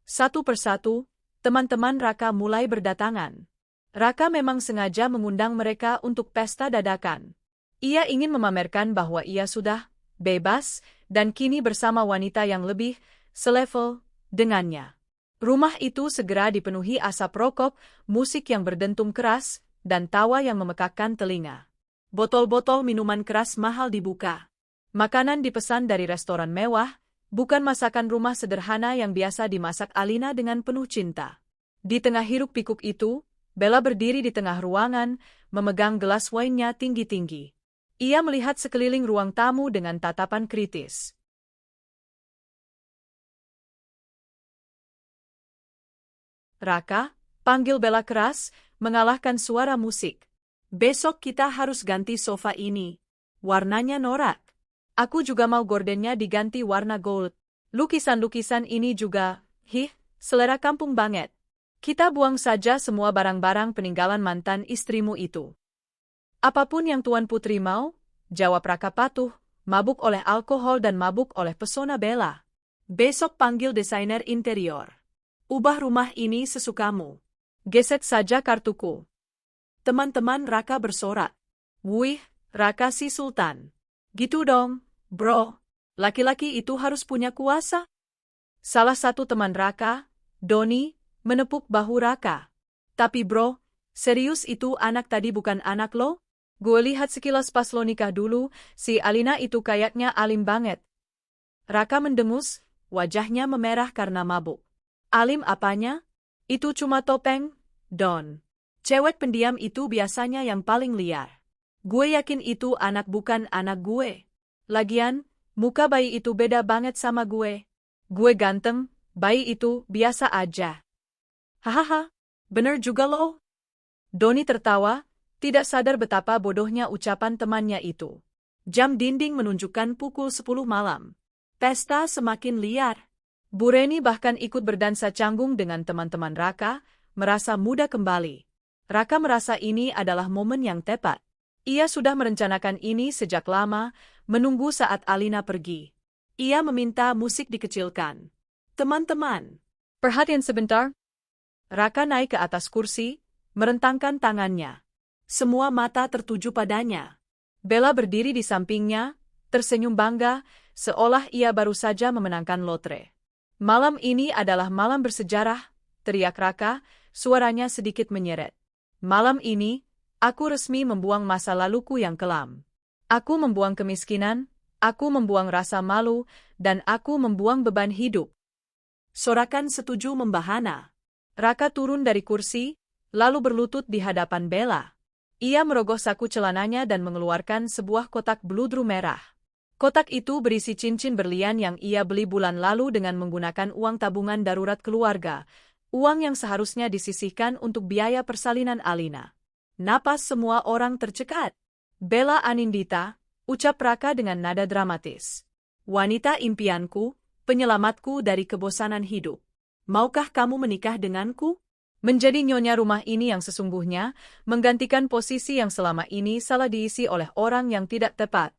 Satu persatu, teman-teman Raka mulai berdatangan. Raka memang sengaja mengundang mereka untuk pesta dadakan. Ia ingin memamerkan bahwa ia sudah bebas dan kini bersama wanita yang lebih selevel dengannya. Rumah itu segera dipenuhi asap rokok, musik yang berdentum keras, dan tawa yang memekakkan telinga. Botol-botol minuman keras mahal dibuka. Makanan dipesan dari restoran mewah, bukan masakan rumah sederhana yang biasa dimasak Alina dengan penuh cinta. Di tengah hiruk-pikuk itu, Bella berdiri di tengah ruangan, memegang gelas wine-nya tinggi-tinggi. Ia melihat sekeliling ruang tamu dengan tatapan kritis. Raka, panggil Bella keras, mengalahkan suara musik. Besok kita harus ganti sofa ini. Warnanya norak. Aku juga mau gordennya diganti warna gold. Lukisan-lukisan ini juga, selera kampung banget. Kita buang saja semua barang-barang peninggalan mantan istrimu itu. Apapun yang Tuan Putri mau, jawab Raka patuh, mabuk oleh alkohol dan mabuk oleh pesona Bella. Besok panggil desainer interior. Ubah rumah ini sesukamu. Geset saja kartuku. Teman-teman Raka bersorak. Wih, Raka si Sultan. Gitu dong, bro. Laki-laki itu harus punya kuasa. Salah satu teman Raka, Doni, menepuk bahu Raka. Tapi bro, serius itu anak tadi bukan anak lo? Gue lihat sekilas pas lo nikah dulu, si Alina itu kayaknya alim banget. Raka mendengus, wajahnya memerah karena mabuk. Alim apanya? Itu cuma topeng, Don. Cewek pendiam itu biasanya yang paling liar. Gue yakin itu anak bukan anak gue. Lagian, muka bayi itu beda banget sama gue. Gue ganteng, bayi itu biasa aja. Hahaha, bener juga lo. Doni tertawa, tidak sadar betapa bodohnya ucapan temannya itu. Jam dinding menunjukkan pukul 10 malam. Pesta semakin liar. Bu Reni bahkan ikut berdansa canggung dengan teman-teman Raka, merasa muda kembali. Raka merasa ini adalah momen yang tepat. Ia sudah merencanakan ini sejak lama, menunggu saat Alina pergi. Ia meminta musik dikecilkan. Teman-teman, perhatian sebentar. Raka naik ke atas kursi, merentangkan tangannya. Semua mata tertuju padanya. Bella berdiri di sampingnya, tersenyum bangga, seolah ia baru saja memenangkan lotre. Malam ini adalah malam bersejarah, teriak Raka, suaranya sedikit menyeret. Malam ini, aku resmi membuang masa laluku yang kelam. Aku membuang kemiskinan, Aku membuang rasa malu, dan aku membuang beban hidup. Sorakan setuju membahana. Raka turun dari kursi, lalu berlutut di hadapan Bella. Ia merogoh saku celananya dan mengeluarkan sebuah kotak bludru merah. Kotak itu berisi cincin berlian yang ia beli bulan lalu dengan menggunakan uang tabungan darurat keluarga, uang yang seharusnya disisihkan untuk biaya persalinan Alina. Napas semua orang tercekat. Bella Anindita, ucap Raka dengan nada dramatis. Wanita impianku, penyelamatku dari kebosanan hidup. Maukah kamu menikah denganku? Menjadi nyonya rumah ini yang sesungguhnya, menggantikan posisi yang selama ini salah diisi oleh orang yang tidak tepat.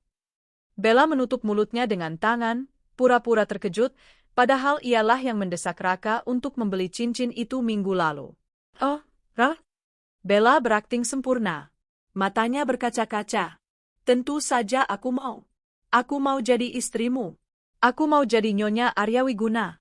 Bella menutup mulutnya dengan tangan, pura-pura terkejut, padahal ialah yang mendesak Raka untuk membeli cincin itu minggu lalu. Oh, Ra? Bella berakting sempurna. Matanya berkaca-kaca. Tentu saja aku mau. Aku mau jadi istrimu. Aku mau jadi nyonya Arya Wiguna.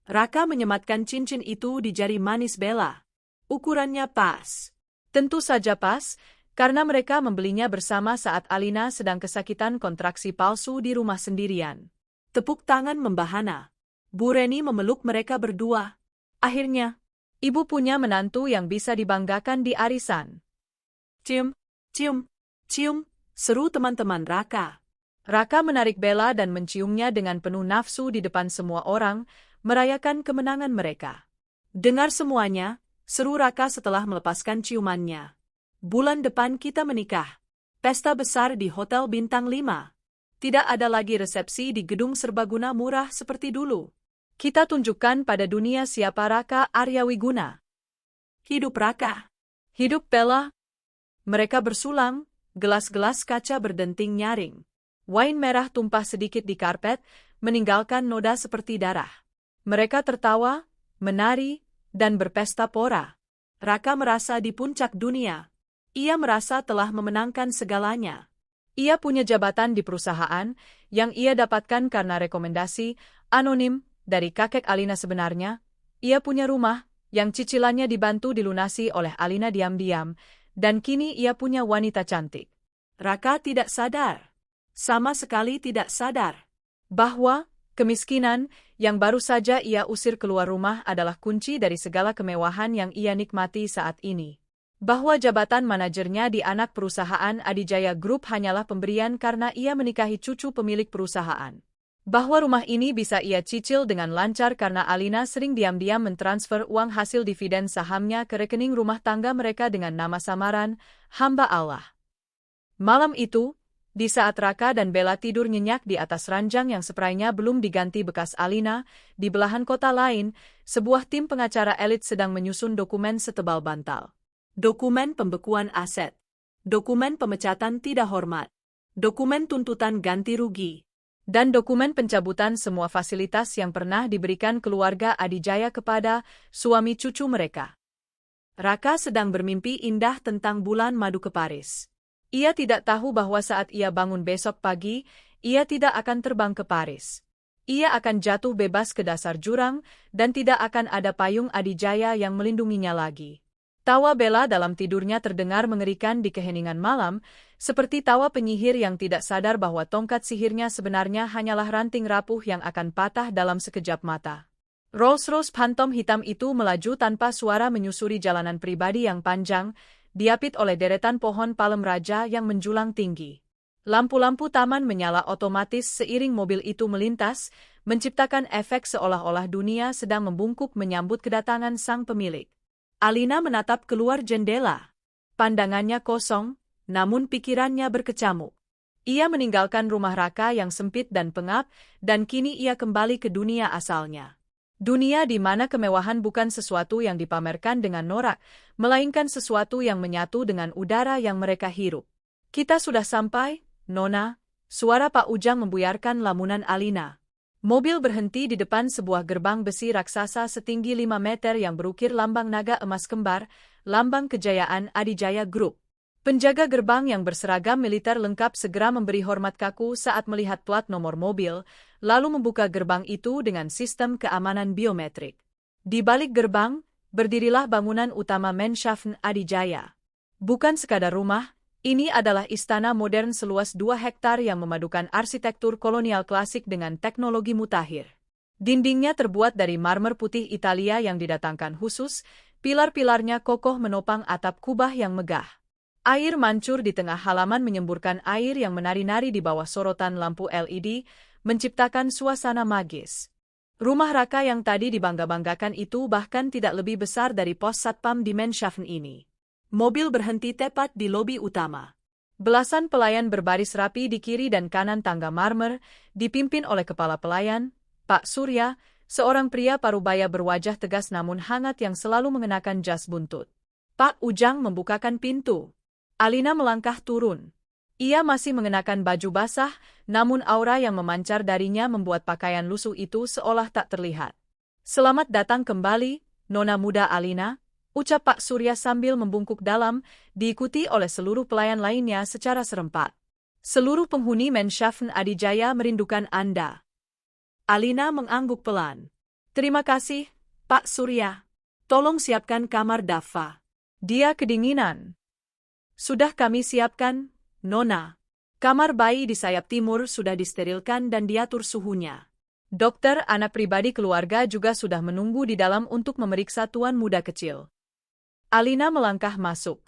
Raka menyematkan cincin itu di jari manis Bella. Ukurannya pas. Tentu saja pas, karena mereka membelinya bersama saat Alina sedang kesakitan kontraksi palsu di rumah sendirian. Tepuk tangan membahana. Bu Reni memeluk mereka berdua. Akhirnya, ibu punya menantu yang bisa dibanggakan di arisan. Cium, cium, cium, seru teman-teman Raka. Raka menarik Bella dan menciumnya dengan penuh nafsu di depan semua orang, merayakan kemenangan mereka. Dengar semuanya, seru Raka setelah melepaskan ciumannya. Bulan depan kita menikah. Pesta besar di Hotel Bintang 5. Tidak ada lagi resepsi di gedung serbaguna murah seperti dulu. Kita tunjukkan pada dunia siapa Raka Arya Wiguna. Hidup Raka. Hidup Bella. Mereka bersulang, gelas-gelas kaca berdenting nyaring. Wine merah tumpah sedikit di karpet, meninggalkan noda seperti darah. Mereka tertawa, menari, dan berpesta pora. Raka merasa di puncak dunia. Ia merasa telah memenangkan segalanya. Ia punya jabatan di perusahaan yang ia dapatkan karena rekomendasi anonim dari kakek Alina sebenarnya. Ia punya rumah yang cicilannya dibantu dilunasi oleh Alina diam-diam, dan kini ia punya wanita cantik. Raka tidak sadar, sama sekali tidak sadar, bahwa kemiskinan yang baru saja ia usir keluar rumah adalah kunci dari segala kemewahan yang ia nikmati saat ini. Bahwa jabatan manajernya di anak perusahaan Adijaya Group hanyalah pemberian karena ia menikahi cucu pemilik perusahaan. Bahwa rumah ini bisa ia cicil dengan lancar karena Alina sering diam-diam mentransfer uang hasil dividen sahamnya ke rekening rumah tangga mereka dengan nama samaran, Hamba Allah. Malam itu, di saat Raka dan Bella tidur nyenyak di atas ranjang yang seprainya belum diganti bekas Alina, di belahan kota lain, sebuah tim pengacara elit sedang menyusun dokumen setebal bantal. Dokumen pembekuan aset, dokumen pemecatan tidak hormat, dokumen tuntutan ganti rugi, dan dokumen pencabutan semua fasilitas yang pernah diberikan keluarga Adijaya kepada suami cucu mereka. Raka sedang bermimpi indah tentang bulan madu ke Paris. Ia tidak tahu bahwa saat ia bangun besok pagi, ia tidak akan terbang ke Paris. Ia akan jatuh bebas ke dasar jurang, dan tidak akan ada payung Adijaya yang melindunginya lagi. Tawa Bella dalam tidurnya terdengar mengerikan di keheningan malam, seperti tawa penyihir yang tidak sadar bahwa tongkat sihirnya sebenarnya hanyalah ranting rapuh yang akan patah dalam sekejap mata. Rolls-Royce Phantom hitam itu melaju tanpa suara menyusuri jalanan pribadi yang panjang, diapit oleh deretan pohon palem raja yang menjulang tinggi. Lampu-lampu taman menyala otomatis seiring mobil itu melintas, menciptakan efek seolah-olah dunia sedang membungkuk menyambut kedatangan sang pemilik. Alina menatap keluar jendela. Pandangannya kosong, namun pikirannya berkecamuk. Ia meninggalkan rumah Raka yang sempit dan pengap, dan kini ia kembali ke dunia asalnya. Dunia di mana kemewahan bukan sesuatu yang dipamerkan dengan norak, melainkan sesuatu yang menyatu dengan udara yang mereka hirup. Kita sudah sampai, Nona, suara Pak Ujang membuyarkan lamunan Alina. Mobil berhenti di depan sebuah gerbang besi raksasa setinggi 5 meter yang berukir lambang naga emas kembar, lambang kejayaan Adijaya Group. Penjaga gerbang yang berseragam militer lengkap segera memberi hormat kaku saat melihat plat nomor mobil, lalu membuka gerbang itu dengan sistem keamanan biometrik. Di balik gerbang, berdirilah bangunan utama Menschaffen Adijaya. Bukan sekadar rumah, Ini adalah istana modern seluas 2 hektar yang memadukan arsitektur kolonial klasik dengan teknologi mutakhir. Dindingnya terbuat dari marmer putih Italia yang didatangkan khusus, pilar-pilarnya kokoh menopang atap kubah yang megah. Air mancur di tengah halaman menyemburkan air yang menari-nari di bawah sorotan lampu LED, menciptakan suasana magis. Rumah Raka yang tadi dibangga-banggakan itu bahkan tidak lebih besar dari pos satpam di Menshafen ini. Mobil berhenti tepat di lobi utama. Belasan pelayan berbaris rapi di kiri dan kanan tangga marmer, dipimpin oleh kepala pelayan, Pak Surya, seorang pria parubaya berwajah tegas namun hangat yang selalu mengenakan jas buntut. Pak Ujang membukakan pintu. Alina melangkah turun. Ia masih mengenakan baju basah, namun aura yang memancar darinya membuat pakaian lusuh itu seolah tak terlihat. "Selamat datang kembali, Nona muda Alina," ucap Pak Surya sambil membungkuk dalam, diikuti oleh seluruh pelayan lainnya secara serempak. "Seluruh penghuni Menshafen Adijaya merindukan Anda." Alina mengangguk pelan. "Terima kasih, Pak Surya. Tolong siapkan kamar Dava. Dia kedinginan." "Sudah kami siapkan, Nona. Kamar bayi di sayap timur sudah disterilkan dan diatur suhunya. Dokter anak pribadi keluarga juga sudah menunggu di dalam untuk memeriksa tuan muda kecil." Alina melangkah masuk.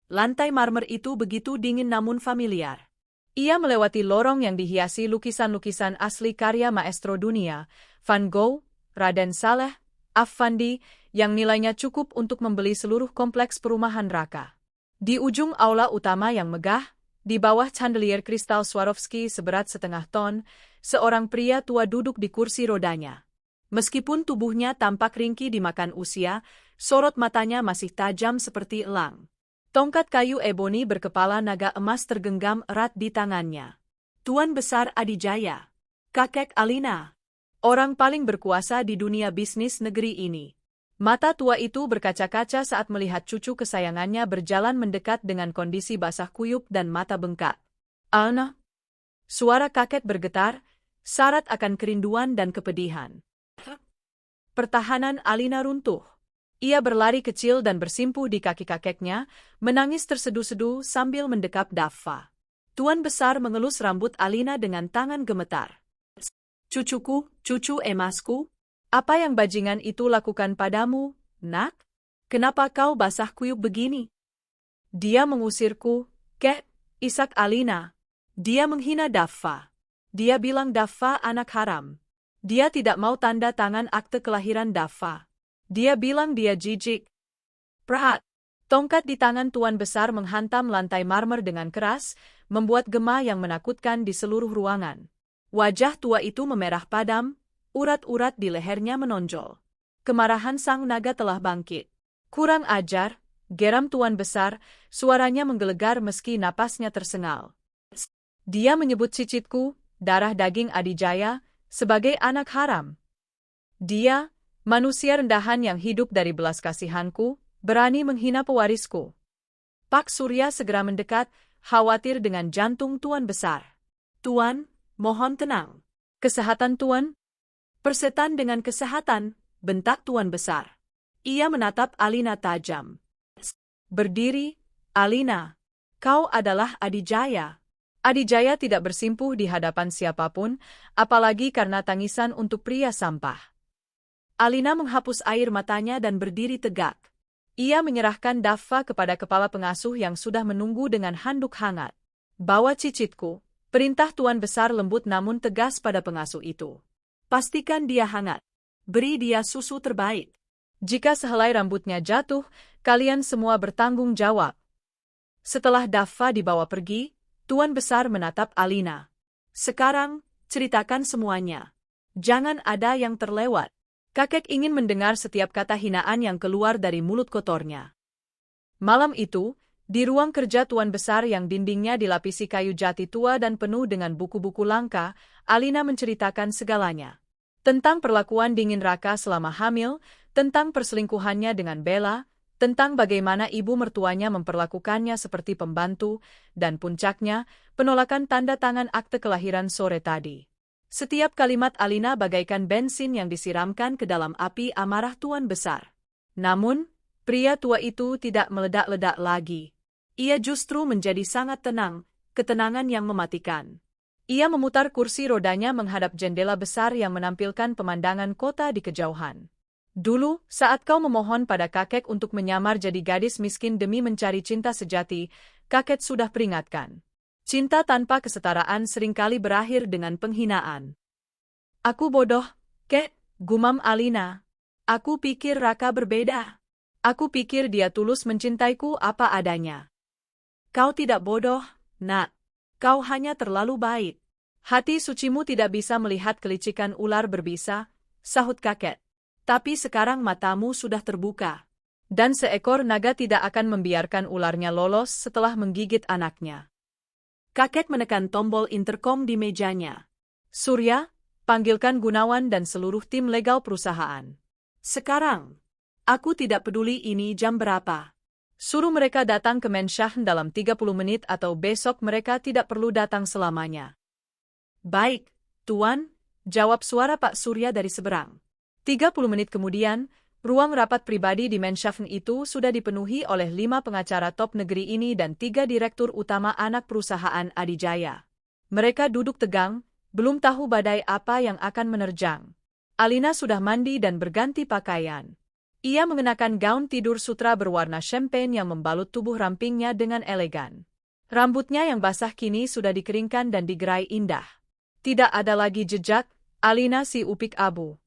Lantai marmer itu begitu dingin namun familiar. Ia melewati lorong yang dihiasi lukisan-lukisan asli karya maestro dunia, Van Gogh, Raden Saleh, Affandi, yang nilainya cukup untuk membeli seluruh kompleks perumahan Raka. Di ujung aula utama yang megah, di bawah chandelier kristal Swarovski seberat 0,5 ton, seorang pria tua duduk di kursi rodanya. Meskipun tubuhnya tampak ringkih dimakan usia, sorot matanya masih tajam seperti elang. Tongkat kayu eboni berkepala naga emas tergenggam erat di tangannya. Tuan Besar Adijaya. Kakek Alina. Orang paling berkuasa di dunia bisnis negeri ini. Mata tua itu berkaca-kaca saat melihat cucu kesayangannya berjalan mendekat dengan kondisi basah kuyup dan mata bengkak. "Alna." Suara kakek bergetar, syarat akan kerinduan dan kepedihan. Pertahanan Alina runtuh. Ia berlari kecil dan bersimpuh di kaki kakeknya, menangis terseduh-seduh sambil mendekap Dava. Tuan Besar mengelus rambut Alina dengan tangan gemetar. "Cucuku, cucu emasku. Apa yang bajingan itu lakukan padamu, nak? Kenapa kau basah kuyup begini?" "Dia mengusirku, Kek," isak Alina. "Dia menghina Dava. Dia bilang Dava anak haram. Dia tidak mau tanda tangan akte kelahiran Dava. Dia bilang dia jijik." Prahat. Tongkat di tangan Tuan Besar menghantam lantai marmer dengan keras, membuat gema yang menakutkan di seluruh ruangan. Wajah tua itu memerah padam, urat-urat di lehernya menonjol. Kemarahan sang naga telah bangkit. "Kurang ajar," geram Tuan Besar, suaranya menggelegar meski napasnya tersengal. "Dia menyebut cicitku, darah daging Adijaya, sebagai anak haram. Dia, manusia rendahan yang hidup dari belas kasihanku, berani menghina pewarisku." Pak Surya segera mendekat, khawatir dengan jantung Tuan Besar. "Tuan, mohon tenang." "Kesehatan Tuan?" "Persetan dengan kesehatan," bentak Tuan Besar. Ia menatap Alina tajam. "Berdiri, Alina. Kau adalah Adijaya." Adijaya tidak bersimpuh di hadapan siapapun, apalagi karena tangisan untuk pria sampah. Alina menghapus air matanya dan berdiri tegak. Ia menyerahkan Dava kepada kepala pengasuh yang sudah menunggu dengan handuk hangat. "Bawa cicitku," perintah Tuan Besar lembut namun tegas pada pengasuh itu. "Pastikan dia hangat. Beri dia susu terbaik. Jika sehelai rambutnya jatuh, kalian semua bertanggung jawab." Setelah Dava dibawa pergi, Tuan Besar menatap Alina. "Sekarang, ceritakan semuanya. Jangan ada yang terlewat." Kakek ingin mendengar setiap kata hinaan yang keluar dari mulut kotornya. Malam itu, di ruang kerja Tuan Besar yang dindingnya dilapisi kayu jati tua dan penuh dengan buku-buku langka, Alina menceritakan segalanya. Tentang perlakuan dingin Raka selama hamil, tentang perselingkuhannya dengan Bella, tentang bagaimana ibu mertuanya memperlakukannya seperti pembantu, dan puncaknya, penolakan tanda tangan akte kelahiran sore tadi. Setiap kalimat Alina bagaikan bensin yang disiramkan ke dalam api amarah Tuan Besar. Namun, pria tua itu tidak meledak-ledak lagi. Ia justru menjadi sangat tenang, ketenangan yang mematikan. Ia memutar kursi rodanya menghadap jendela besar yang menampilkan pemandangan kota di kejauhan. Dulu, saat kau memohon pada kakek untuk menyamar jadi gadis miskin demi mencari cinta sejati, kakek sudah peringatkan. Cinta tanpa kesetaraan seringkali berakhir dengan penghinaan. Aku bodoh, Kek, gumam Alina. Aku pikir Raka berbeda. Aku pikir dia tulus mencintaiku apa adanya. Kau tidak bodoh, Nak. Kau hanya terlalu baik. Hati sucimu tidak bisa melihat kelicikan ular berbisa, sahut kakek. Tapi sekarang matamu sudah terbuka. Dan seekor naga tidak akan membiarkan ularnya lolos setelah menggigit anaknya. Kakek menekan tombol interkom di mejanya. Surya, panggilkan Gunawan dan seluruh tim legal perusahaan. Sekarang. Aku tidak peduli ini jam berapa. Suruh mereka datang ke Mensyah dalam 30 menit atau besok mereka tidak perlu datang selamanya. Baik, Tuan, jawab suara Pak Surya dari seberang. 30 menit kemudian, ruang rapat pribadi di Mensyafn itu sudah dipenuhi oleh 5 pengacara top negeri ini dan 3 direktur utama anak perusahaan Adijaya. Mereka duduk tegang, belum tahu badai apa yang akan menerjang. Alina sudah mandi dan berganti pakaian. Ia mengenakan gaun tidur sutra berwarna champagne yang membalut tubuh rampingnya dengan elegan. Rambutnya yang basah kini sudah dikeringkan dan digerai indah. Tidak ada lagi jejak, Alina si upik abu.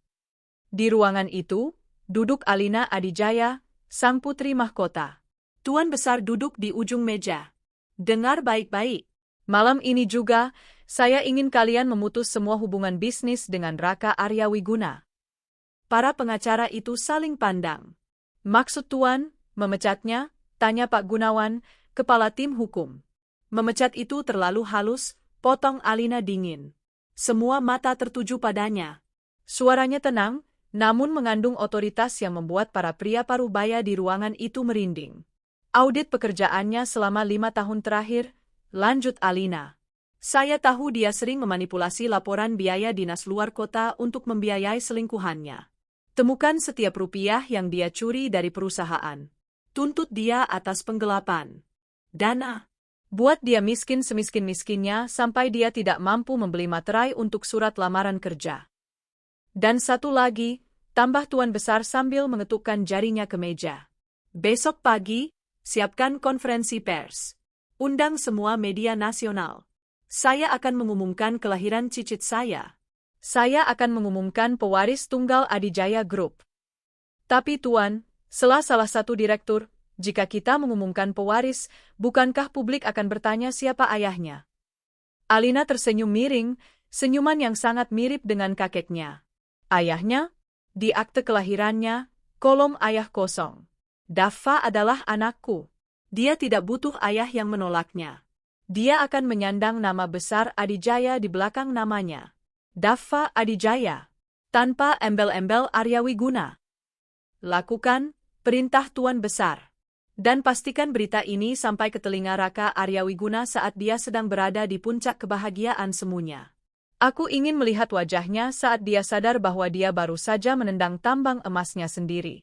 Di ruangan itu, duduk Alina Adijaya, sang putri mahkota. Tuan Besar duduk di ujung meja. Dengar baik-baik. Malam ini juga, saya ingin kalian memutus semua hubungan bisnis dengan Raka Arya Wiguna. Para pengacara itu saling pandang. Maksud Tuan, memecatnya, tanya Pak Gunawan, kepala tim hukum. Memecat itu terlalu halus, potong Alina dingin. Semua mata tertuju padanya. Suaranya tenang, namun mengandung otoritas yang membuat para pria parubaya di ruangan itu merinding. Audit pekerjaannya selama 5 tahun terakhir, lanjut Alina. Saya tahu dia sering memanipulasi laporan biaya dinas luar kota untuk membiayai selingkuhannya. Temukan setiap rupiah yang dia curi dari perusahaan. Tuntut dia atas penggelapan dana. Buat dia miskin semiskin-miskinnya sampai dia tidak mampu membeli materai untuk surat lamaran kerja. Dan satu lagi, tambah Tuan Besar sambil mengetukkan jarinya ke meja. Besok pagi, siapkan konferensi pers. Undang semua media nasional. Saya akan mengumumkan kelahiran cicit saya. Saya akan mengumumkan pewaris tunggal Adijaya Group. Tapi Tuan, salah satu direktur, jika kita mengumumkan pewaris, bukankah publik akan bertanya siapa ayahnya? Alina tersenyum miring, senyuman yang sangat mirip dengan kakeknya. Ayahnya? Di akte kelahirannya, kolom ayah kosong. Daffa adalah anakku. Dia tidak butuh ayah yang menolaknya. Dia akan menyandang nama besar Adijaya di belakang namanya. Daffa Adijaya. Tanpa embel-embel Arya Wiguna. Lakukan perintah Tuan Besar. Dan pastikan berita ini sampai ke telinga Raka Arya Wiguna saat dia sedang berada di puncak kebahagiaan semuanya. Aku ingin melihat wajahnya saat dia sadar bahwa dia baru saja menendang tambang emasnya sendiri.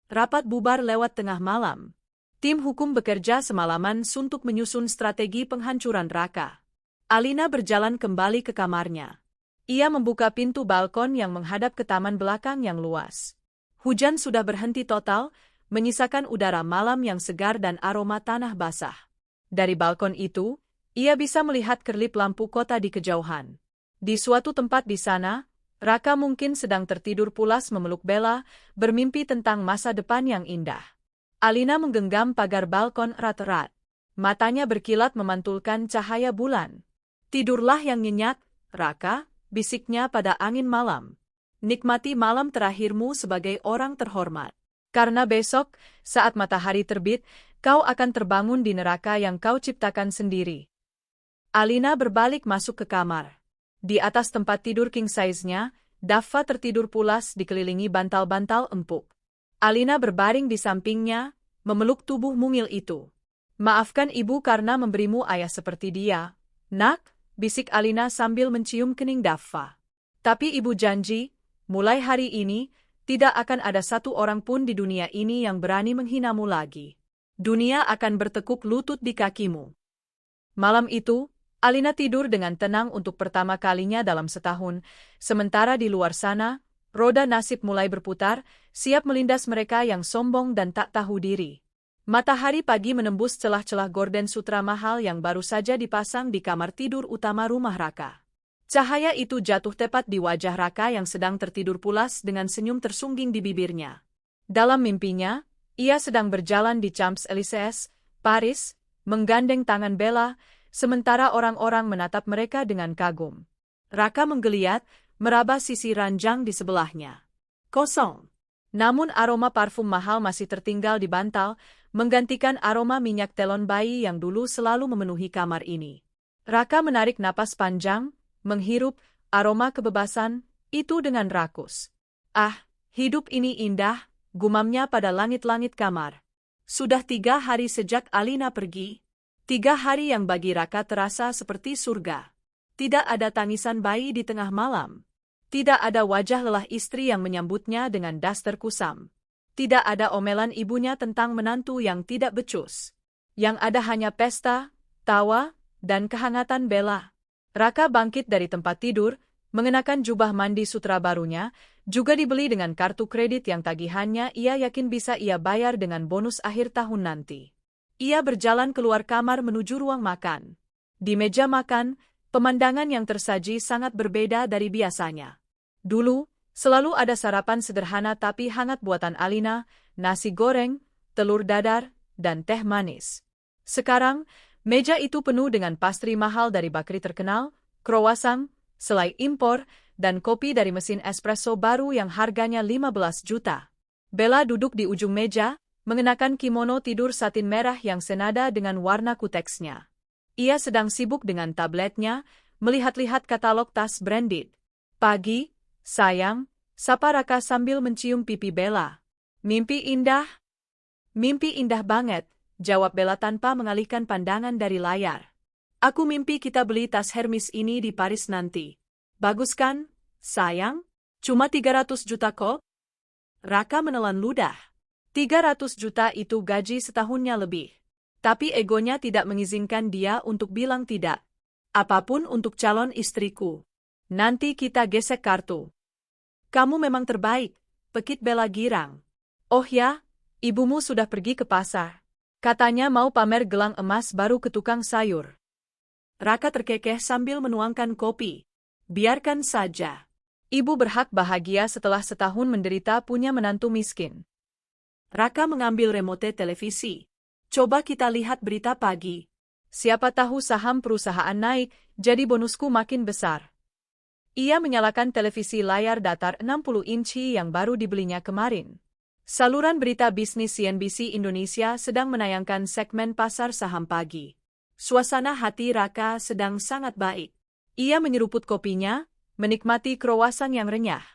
Rapat bubar lewat tengah malam. Tim hukum bekerja semalaman suntuk menyusun strategi penghancuran Raka. Alina berjalan kembali ke kamarnya. Ia membuka pintu balkon yang menghadap ke taman belakang yang luas. Hujan sudah berhenti total, menyisakan udara malam yang segar dan aroma tanah basah. Dari balkon itu, ia bisa melihat kerlip lampu kota di kejauhan. Di suatu tempat di sana, Raka mungkin sedang tertidur pulas memeluk Bella, bermimpi tentang masa depan yang indah. Alina menggenggam pagar balkon erat-erat. Matanya berkilat memantulkan cahaya bulan. Tidurlah yang nyenyak, Raka, bisiknya pada angin malam. Nikmati malam terakhirmu sebagai orang terhormat. Karena besok, saat matahari terbit, kau akan terbangun di neraka yang kau ciptakan sendiri. Alina berbalik masuk ke kamar. Di atas tempat tidur king size-nya, Daffa tertidur pulas dikelilingi bantal-bantal empuk. Alina berbaring di sampingnya, memeluk tubuh mungil itu. Maafkan ibu karena memberimu ayah seperti dia, Nak, bisik Alina sambil mencium kening Daffa. Tapi ibu janji, mulai hari ini, tidak akan ada satu orang pun di dunia ini yang berani menghinamu lagi. Dunia akan bertekuk lutut di kakimu. Malam itu, Alina tidur dengan tenang untuk pertama kalinya dalam setahun, sementara di luar sana, roda nasib mulai berputar, siap melindas mereka yang sombong dan tak tahu diri. Matahari pagi menembus celah-celah gorden sutra mahal yang baru saja dipasang di kamar tidur utama rumah Raka. Cahaya itu jatuh tepat di wajah Raka yang sedang tertidur pulas dengan senyum tersungging di bibirnya. Dalam mimpinya, ia sedang berjalan di Champs-Élysées, Paris, menggandeng tangan Bella, sementara orang-orang menatap mereka dengan kagum. Raka menggeliat, meraba sisi ranjang di sebelahnya. Kosong. Namun aroma parfum mahal masih tertinggal di bantal, menggantikan aroma minyak telon bayi yang dulu selalu memenuhi kamar ini. Raka menarik napas panjang, menghirup aroma kebebasan itu dengan rakus. Ah, hidup ini indah, gumamnya pada langit-langit kamar. Sudah 3 hari sejak Alina pergi. 3 hari yang bagi Raka terasa seperti surga. Tidak ada tangisan bayi di tengah malam. Tidak ada wajah lelah istri yang menyambutnya dengan daster kusam. Tidak ada omelan ibunya tentang menantu yang tidak becus. Yang ada hanya pesta, tawa, dan kehangatan Bella. Raka bangkit dari tempat tidur, mengenakan jubah mandi sutra barunya, juga dibeli dengan kartu kredit yang tagihannya ia yakin bisa ia bayar dengan bonus akhir tahun nanti. Ia berjalan keluar kamar menuju ruang makan. Di meja makan, pemandangan yang tersaji sangat berbeda dari biasanya. Dulu, selalu ada sarapan sederhana tapi hangat buatan Alina, nasi goreng, telur dadar, dan teh manis. Sekarang, meja itu penuh dengan pastry mahal dari bakery terkenal, croissant, selai impor, dan kopi dari mesin espresso baru yang harganya 15 juta. Bella duduk di ujung meja, mengenakan kimono tidur satin merah yang senada dengan warna kuteksnya. Ia sedang sibuk dengan tabletnya, melihat-lihat katalog tas branded. Pagi, sayang, sapa Raka sambil mencium pipi Bella. Mimpi indah? Mimpi indah banget, jawab Bella tanpa mengalihkan pandangan dari layar. Aku mimpi kita beli tas Hermes ini di Paris nanti. Bagus kan, sayang? Cuma 300 juta kok? Raka menelan ludah. 300 juta itu gaji setahunnya lebih. Tapi egonya tidak mengizinkan dia untuk bilang tidak. Apapun untuk calon istriku. Nanti kita gesek kartu. Kamu memang terbaik, pekit Bella girang. Oh ya, ibumu sudah pergi ke pasar. Katanya mau pamer gelang emas baru ke tukang sayur. Raka terkekeh sambil menuangkan kopi. Biarkan saja. Ibu berhak bahagia setelah setahun menderita punya menantu miskin. Raka mengambil remote televisi. Coba kita lihat berita pagi. Siapa tahu saham perusahaan naik, jadi bonusku makin besar. Ia menyalakan televisi layar datar 60 inci yang baru dibelinya kemarin. Saluran berita bisnis CNBC Indonesia sedang menayangkan segmen pasar saham pagi. Suasana hati Raka sedang sangat baik. Ia menyeruput kopinya, menikmati croissant yang renyah.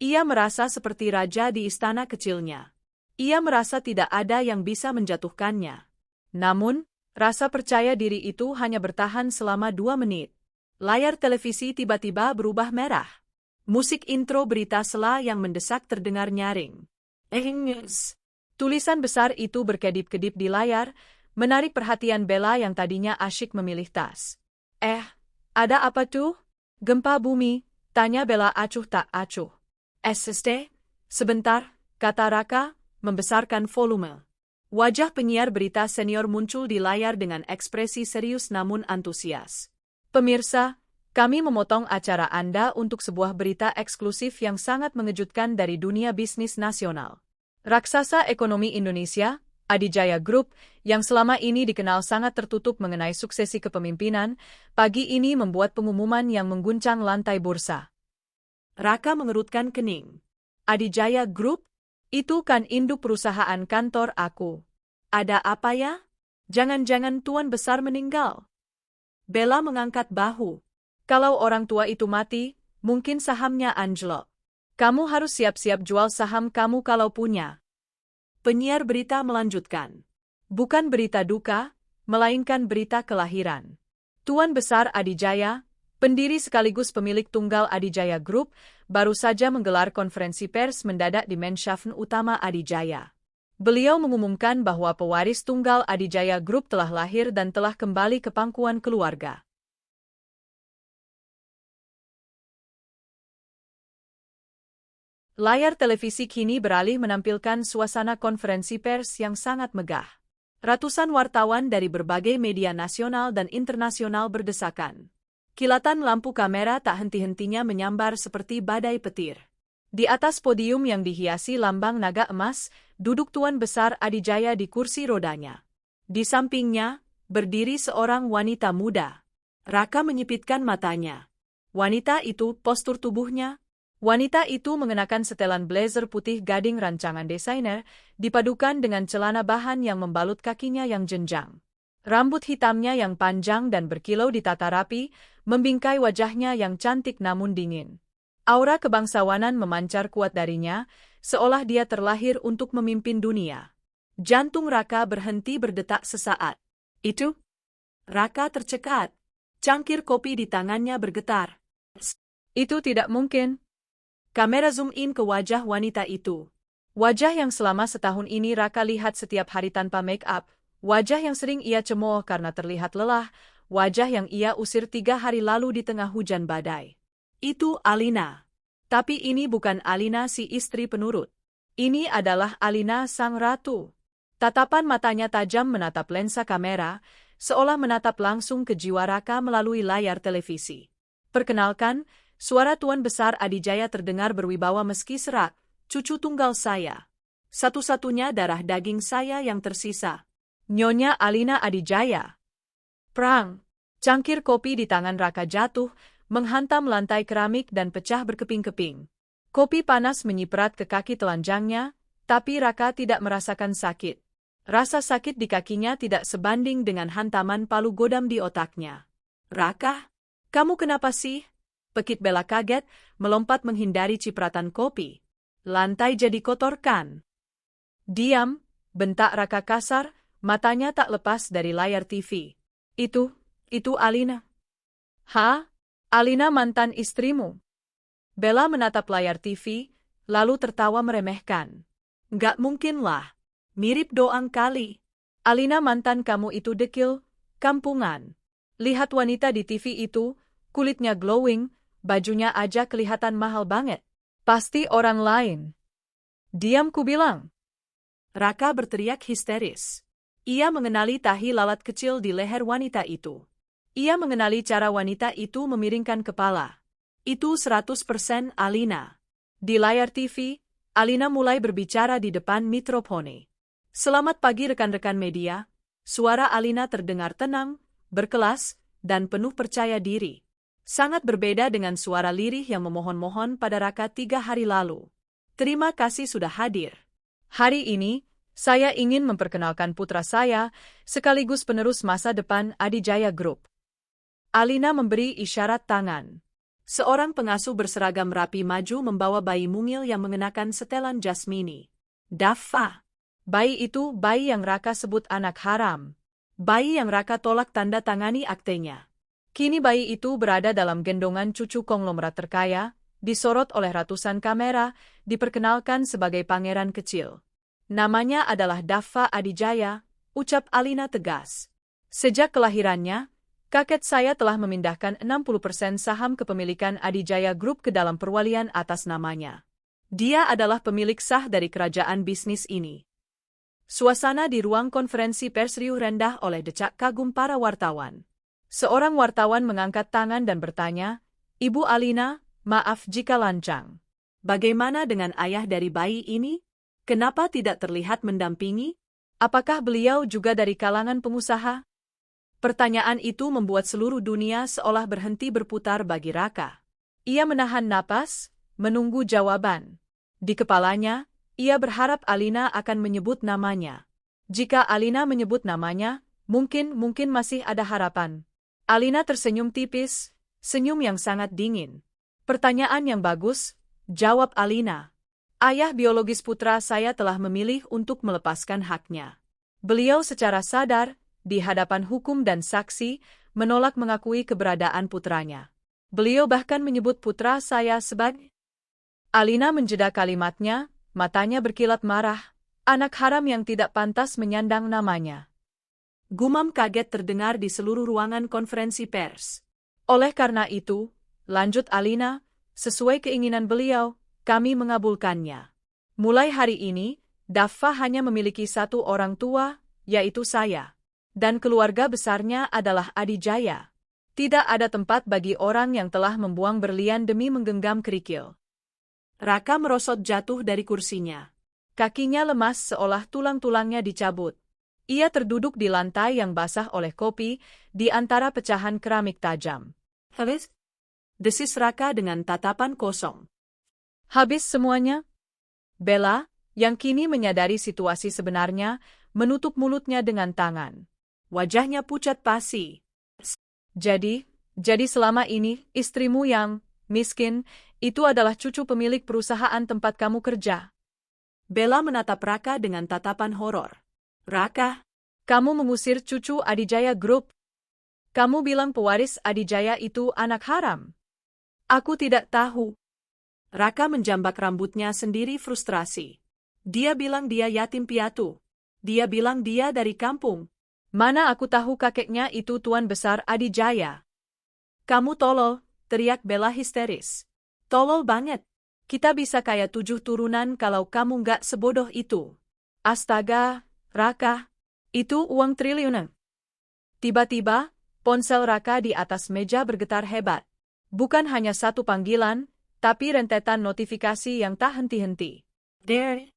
Ia merasa seperti raja di istana kecilnya. Ia merasa tidak ada yang bisa menjatuhkannya. Namun, rasa percaya diri itu hanya bertahan selama 2 menit. Layar televisi tiba-tiba berubah merah. Musik intro berita sela yang mendesak terdengar nyaring. News. Tulisan besar itu berkedip-kedip di layar, menarik perhatian Bella yang tadinya asyik memilih tas. Ada apa tuh? Gempa bumi, tanya Bella acuh tak acuh. SST? Sebentar, kata Raka, membesarkan volume. Wajah penyiar berita senior muncul di layar dengan ekspresi serius namun antusias. Pemirsa, kami memotong acara Anda untuk sebuah berita eksklusif yang sangat mengejutkan dari dunia bisnis nasional. Raksasa ekonomi Indonesia, Adijaya Group, yang selama ini dikenal sangat tertutup mengenai suksesi kepemimpinan, pagi ini membuat pengumuman yang mengguncang lantai bursa. Raka mengerutkan kening. Adijaya Group? Itu kan induk perusahaan kantor aku. Ada apa ya? Jangan-jangan tuan besar meninggal? Bella mengangkat bahu. Kalau orang tua itu mati, mungkin sahamnya anjlok. Kamu harus siap-siap jual saham kamu kalau punya. Penyiar berita melanjutkan. Bukan berita duka, melainkan berita kelahiran. Tuan besar Adijaya, pendiri sekaligus pemilik tunggal Adijaya Group, baru saja menggelar konferensi pers mendadak di Menshafen utama Adijaya. Beliau mengumumkan bahwa pewaris tunggal Adijaya Group telah lahir dan telah kembali ke pangkuan keluarga. Layar televisi kini beralih menampilkan suasana konferensi pers yang sangat megah. Ratusan wartawan dari berbagai media nasional dan internasional berdesakan. Kilatan lampu kamera tak henti-hentinya menyambar seperti badai petir. Di atas podium yang dihiasi lambang naga emas, duduk Tuan Besar Adijaya di kursi rodanya. Di sampingnya, berdiri seorang wanita muda. Raka menyipitkan matanya. Wanita itu, postur tubuhnya, wanita itu mengenakan setelan blazer putih gading rancangan desainer, dipadukan dengan celana bahan yang membalut kakinya yang jenjang. Rambut hitamnya yang panjang dan berkilau ditata rapi, membingkai wajahnya yang cantik namun dingin. Aura kebangsawanan memancar kuat darinya, seolah dia terlahir untuk memimpin dunia. Jantung Raka berhenti berdetak sesaat. Itu? Raka tercekat. Cangkir kopi di tangannya bergetar. Itu tidak mungkin. Kamera zoom in ke wajah wanita itu. Wajah yang selama setahun ini Raka lihat setiap hari tanpa make up, wajah yang sering ia cemooh karena terlihat lelah, wajah yang ia usir 3 hari lalu di tengah hujan badai. Itu Alina. Tapi ini bukan Alina si istri penurut. Ini adalah Alina sang ratu. Tatapan matanya tajam menatap lensa kamera, seolah menatap langsung ke jiwa Raka melalui layar televisi. Perkenalkan, suara Tuan Besar Adijaya terdengar berwibawa meski serak, cucu tunggal saya. Satu-satunya darah daging saya yang tersisa. Nyonya Alina Adijaya. Prang! Cangkir kopi di tangan Raka jatuh, menghantam lantai keramik dan pecah berkeping-keping. Kopi panas menyiprat ke kaki telanjangnya, tapi Raka tidak merasakan sakit. Rasa sakit di kakinya tidak sebanding dengan hantaman palu godam di otaknya. Raka, kamu kenapa sih? Pekit Bella kaget, melompat menghindari cipratan kopi. Lantai jadi kotor kan? Diam, bentak Raka kasar, matanya tak lepas dari layar TV. Itu Alina. Hah? Alina mantan istrimu? Bella menatap layar TV, lalu tertawa meremehkan. Nggak mungkin lah. Mirip doang kali. Alina mantan kamu itu dekil, kampungan. Lihat wanita di TV itu, kulitnya glowing, bajunya aja kelihatan mahal banget. Pasti orang lain. Diam ku bilang. Raka berteriak histeris. Ia mengenali tahi lalat kecil di leher wanita itu. Ia mengenali cara wanita itu memiringkan kepala. Itu 100% Alina. Di layar TV, Alina mulai berbicara di depan mikrofon. Selamat pagi rekan-rekan media. Suara Alina terdengar tenang, berkelas, dan penuh percaya diri. Sangat berbeda dengan suara lirih yang memohon-mohon pada Raka 3 hari lalu. Terima kasih sudah hadir. Hari ini, saya ingin memperkenalkan putra saya, sekaligus penerus masa depan Adijaya Group. Alina memberi isyarat tangan. Seorang pengasuh berseragam rapi maju membawa bayi mungil yang mengenakan setelan jasmini. Daffa. Bayi itu bayi yang Raka sebut anak haram. Bayi yang Raka tolak tanda tangani aktenya. Kini bayi itu berada dalam gendongan cucu konglomerat terkaya, disorot oleh ratusan kamera, diperkenalkan sebagai pangeran kecil. Namanya adalah Daffa Adijaya, ucap Alina tegas. Sejak kelahirannya, kakek saya telah memindahkan 60% saham kepemilikan Adijaya Group ke dalam perwalian atas namanya. Dia adalah pemilik sah dari kerajaan bisnis ini. Suasana di ruang konferensi pers riuh rendah oleh decak kagum para wartawan. Seorang wartawan mengangkat tangan dan bertanya, Ibu Alina, maaf jika lancang. Bagaimana dengan ayah dari bayi ini? Kenapa tidak terlihat mendampingi? Apakah beliau juga dari kalangan pengusaha? Pertanyaan itu membuat seluruh dunia seolah berhenti berputar bagi Raka. Ia menahan napas, menunggu jawaban. Di kepalanya, ia berharap Alina akan menyebut namanya. Jika Alina menyebut namanya, mungkin masih ada harapan. Alina tersenyum tipis, senyum yang sangat dingin. Pertanyaan yang bagus, jawab Alina. Ayah biologis putra saya telah memilih untuk melepaskan haknya. Beliau secara sadar, di hadapan hukum dan saksi, menolak mengakui keberadaan putranya. Beliau bahkan menyebut putra saya sebagai... Alina menjeda kalimatnya, matanya berkilat marah. Anak haram yang tidak pantas menyandang namanya. Gumam kaget terdengar di seluruh ruangan konferensi pers. Oleh karena itu, lanjut Alina, sesuai keinginan beliau, kami mengabulkannya. Mulai hari ini, Daffa hanya memiliki satu orang tua, yaitu saya. Dan keluarga besarnya adalah Adijaya. Tidak ada tempat bagi orang yang telah membuang berlian demi menggenggam kerikil. Raka merosot jatuh dari kursinya. Kakinya lemas seolah tulang-tulangnya dicabut. Ia terduduk di lantai yang basah oleh kopi, di antara pecahan keramik tajam. Habis? Desis Raka dengan tatapan kosong. Habis semuanya? Bella, yang kini menyadari situasi sebenarnya, menutup mulutnya dengan tangan. Wajahnya pucat pasi. Jadi selama ini, istrimu yang miskin, itu adalah cucu pemilik perusahaan tempat kamu kerja. Bella menatap Raka dengan tatapan horor. Raka, kamu mengusir cucu Adijaya Group. Kamu bilang pewaris Adijaya itu anak haram. Aku tidak tahu. Raka menjambak rambutnya sendiri frustrasi. Dia bilang dia yatim piatu. Dia bilang dia dari kampung. Mana aku tahu kakeknya itu tuan besar Adijaya. Kamu tolol, teriak Bella histeris. Tolol banget. Kita bisa kaya 7 turunan kalau kamu nggak sebodoh itu. Astaga, Raka, itu uang triliunan. Tiba-tiba, ponsel Raka di atas meja bergetar hebat. Bukan hanya satu panggilan, tapi rentetan notifikasi yang tak henti-henti. Der.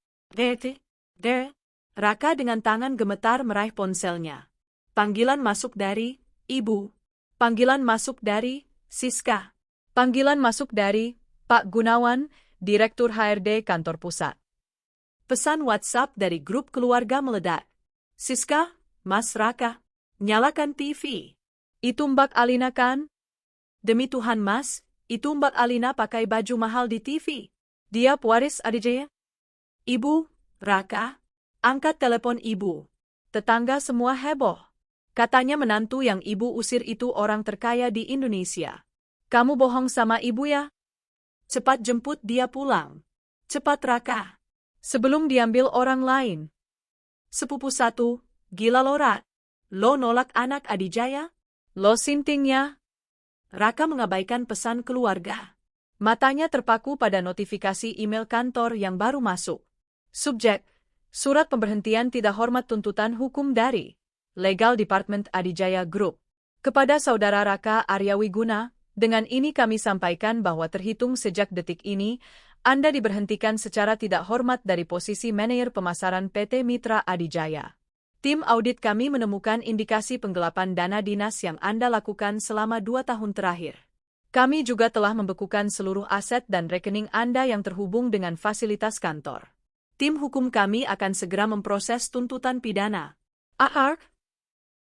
Raka dengan tangan gemetar meraih ponselnya. Panggilan masuk dari Ibu. Panggilan masuk dari Siska. Panggilan masuk dari Pak Gunawan, Direktur HRD Kantor Pusat. Pesan WhatsApp dari grup keluarga meledak. Siska, Mas Raka, nyalakan TV. Itu Mbak Alina kan? Demi Tuhan Mas, itu Mbak Alina pakai baju mahal di TV. Dia pewaris Adijaya? Ibu, Raka, angkat telepon Ibu. Tetangga semua heboh. Katanya menantu yang Ibu usir itu orang terkaya di Indonesia. Kamu bohong sama Ibu ya? Cepat jemput dia pulang. Cepat Raka. Sebelum diambil orang lain. Sepupu satu, gila lo Rat. Lo nolak anak Adijaya? Lo sintingnya? Raka mengabaikan pesan keluarga. Matanya terpaku pada notifikasi email kantor yang baru masuk. Subjek, surat pemberhentian tidak hormat tuntutan hukum dari Legal Department Adijaya Group. Kepada Saudara Raka Aryawiguna, dengan ini kami sampaikan bahwa terhitung sejak detik ini, Anda diberhentikan secara tidak hormat dari posisi manajer pemasaran PT Mitra Adijaya. Tim audit kami menemukan indikasi penggelapan dana dinas yang Anda lakukan selama 2 tahun terakhir. Kami juga telah membekukan seluruh aset dan rekening Anda yang terhubung dengan fasilitas kantor. Tim hukum kami akan segera memproses tuntutan pidana.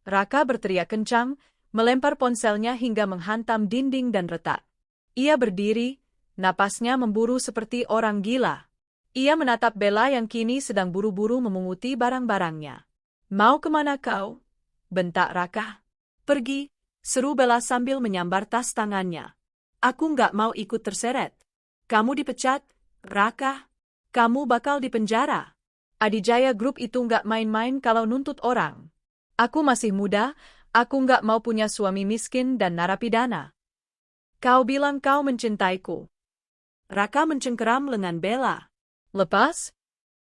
Raka berteriak kencang, melempar ponselnya hingga menghantam dinding dan retak. Ia berdiri, napasnya memburu seperti orang gila. Ia menatap Bella yang kini sedang buru-buru memunguti barang-barangnya. Mau kemana kau? Bentak Raka. Pergi, seru Bella sambil menyambar tas tangannya. Aku nggak mau ikut terseret. Kamu dipecat, Raka. Kamu bakal dipenjara. Adijaya Group itu nggak main-main kalau nuntut orang. Aku masih muda, aku nggak mau punya suami miskin dan narapidana. Kau bilang kau mencintaiku. Raka mencengkeram lengan Bella. Lepas?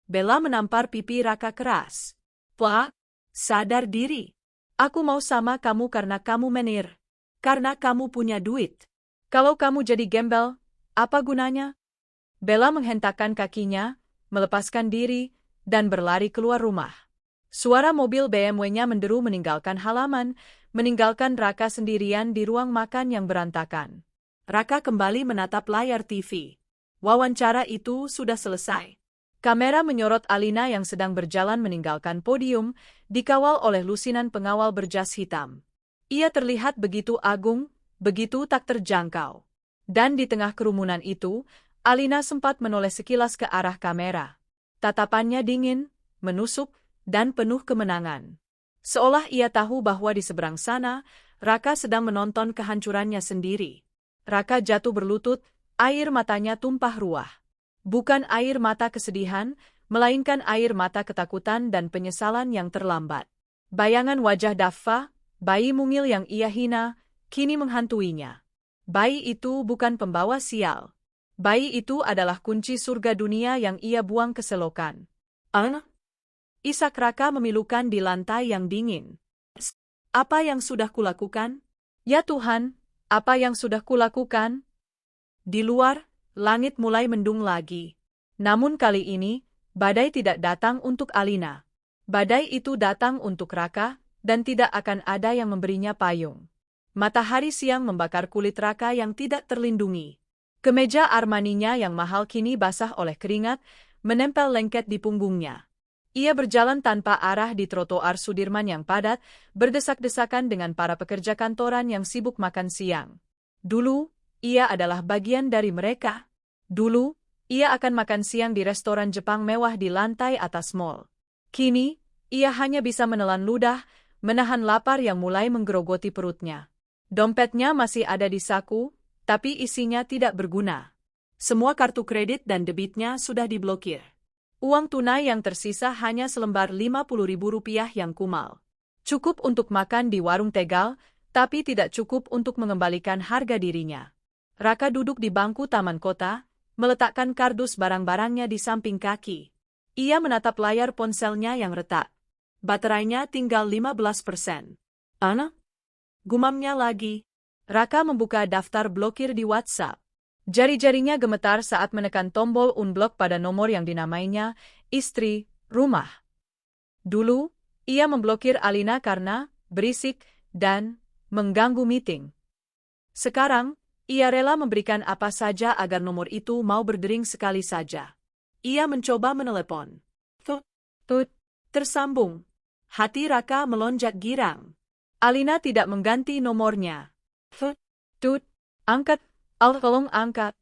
Bella menampar pipi Raka keras. Pak, sadar diri. Aku mau sama kamu karena kamu menir. Karena kamu punya duit. Kalau kamu jadi gembel, apa gunanya? Bella menghentakkan kakinya, melepaskan diri, dan berlari keluar rumah. Suara mobil BMW-nya menderu meninggalkan halaman, meninggalkan Raka sendirian di ruang makan yang berantakan. Raka kembali menatap layar TV. Wawancara itu sudah selesai. Kamera menyorot Alina yang sedang berjalan meninggalkan podium, dikawal oleh lusinan pengawal berjas hitam. Ia terlihat begitu agung, begitu tak terjangkau. Dan di tengah kerumunan itu, Alina sempat menoleh sekilas ke arah kamera. Tatapannya dingin, menusuk, dan penuh kemenangan. Seolah ia tahu bahwa di seberang sana, Raka sedang menonton kehancurannya sendiri. Raka jatuh berlutut, air matanya tumpah ruah. Bukan air mata kesedihan, melainkan air mata ketakutan dan penyesalan yang terlambat. Bayangan wajah Daffa, bayi mungil yang ia hina, kini menghantuinya. Bayi itu bukan pembawa sial. Bayi itu adalah kunci surga dunia yang ia buang ke selokan. Isak Raka memilukan di lantai yang dingin. Apa yang sudah kulakukan? Ya Tuhan, apa yang sudah kulakukan? Di luar, langit mulai mendung lagi. Namun kali ini, badai tidak datang untuk Alina. Badai itu datang untuk Raka, dan tidak akan ada yang memberinya payung. Matahari siang membakar kulit Raka yang tidak terlindungi. Kemeja Armaninya yang mahal kini basah oleh keringat, menempel lengket di punggungnya. Ia berjalan tanpa arah di trotoar Sudirman yang padat, berdesak-desakan dengan para pekerja kantoran yang sibuk makan siang. Dulu, ia adalah bagian dari mereka. Dulu, ia akan makan siang di restoran Jepang mewah di lantai atas mall. Kini, ia hanya bisa menelan ludah, menahan lapar yang mulai menggerogoti perutnya. Dompetnya masih ada di saku, tapi isinya tidak berguna. Semua kartu kredit dan debitnya sudah diblokir. Uang tunai yang tersisa hanya selembar Rp50.000 yang kumal. Cukup untuk makan di warung Tegal, tapi tidak cukup untuk mengembalikan harga dirinya. Raka duduk di bangku taman kota, meletakkan kardus barang-barangnya di samping kaki. Ia menatap layar ponselnya yang retak. Baterainya tinggal 15%. Gumamnya lagi. Raka membuka daftar blokir di WhatsApp. Jari-jarinya gemetar saat menekan tombol unblock pada nomor yang dinamainya, istri, rumah. Dulu, ia memblokir Alina karena berisik dan mengganggu meeting. Sekarang, ia rela memberikan apa saja agar nomor itu mau berdering sekali saja. Ia mencoba menelepon. Tut. Tersambung. Hati Raka melonjak girang. Alina tidak mengganti nomornya. Tut. Angkat. Tolong angkat.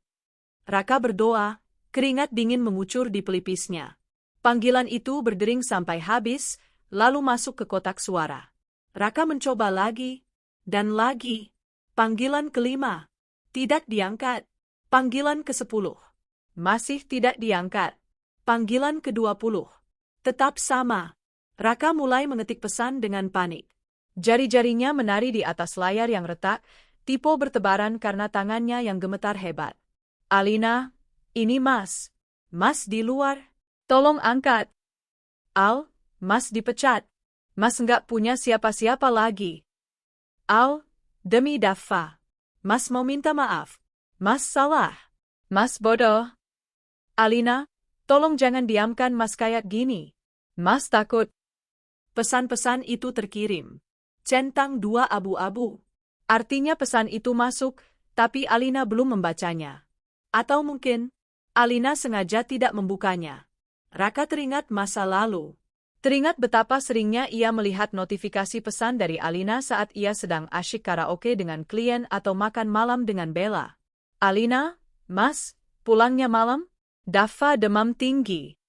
Raka berdoa, keringat dingin mengucur di pelipisnya. Panggilan itu berdering sampai habis, lalu masuk ke kotak suara. Raka mencoba lagi, dan lagi. Panggilan kelima. Tidak diangkat. Panggilan ke-10. Masih tidak diangkat. Panggilan ke-20. Tetap sama. Raka mulai mengetik pesan dengan panik. Jari-jarinya menari di atas layar yang retak, tipe bertebaran karena tangannya yang gemetar hebat. Alina, ini Mas. Mas di luar. Tolong angkat. Al, Mas dipecat. Mas nggak punya siapa-siapa lagi. Al, demi Daffa. Mas mau minta maaf. Mas salah. Mas bodoh. Alina, tolong jangan diamkan Mas kayak gini. Mas takut. Pesan-pesan itu terkirim. Centang 2 abu-abu. Artinya pesan itu masuk, tapi Alina belum membacanya. Atau mungkin, Alina sengaja tidak membukanya. Raka teringat masa lalu. Teringat betapa seringnya ia melihat notifikasi pesan dari Alina saat ia sedang asyik karaoke dengan klien atau makan malam dengan Bella. Alina, Mas, pulangnya malam? Daffa demam tinggi.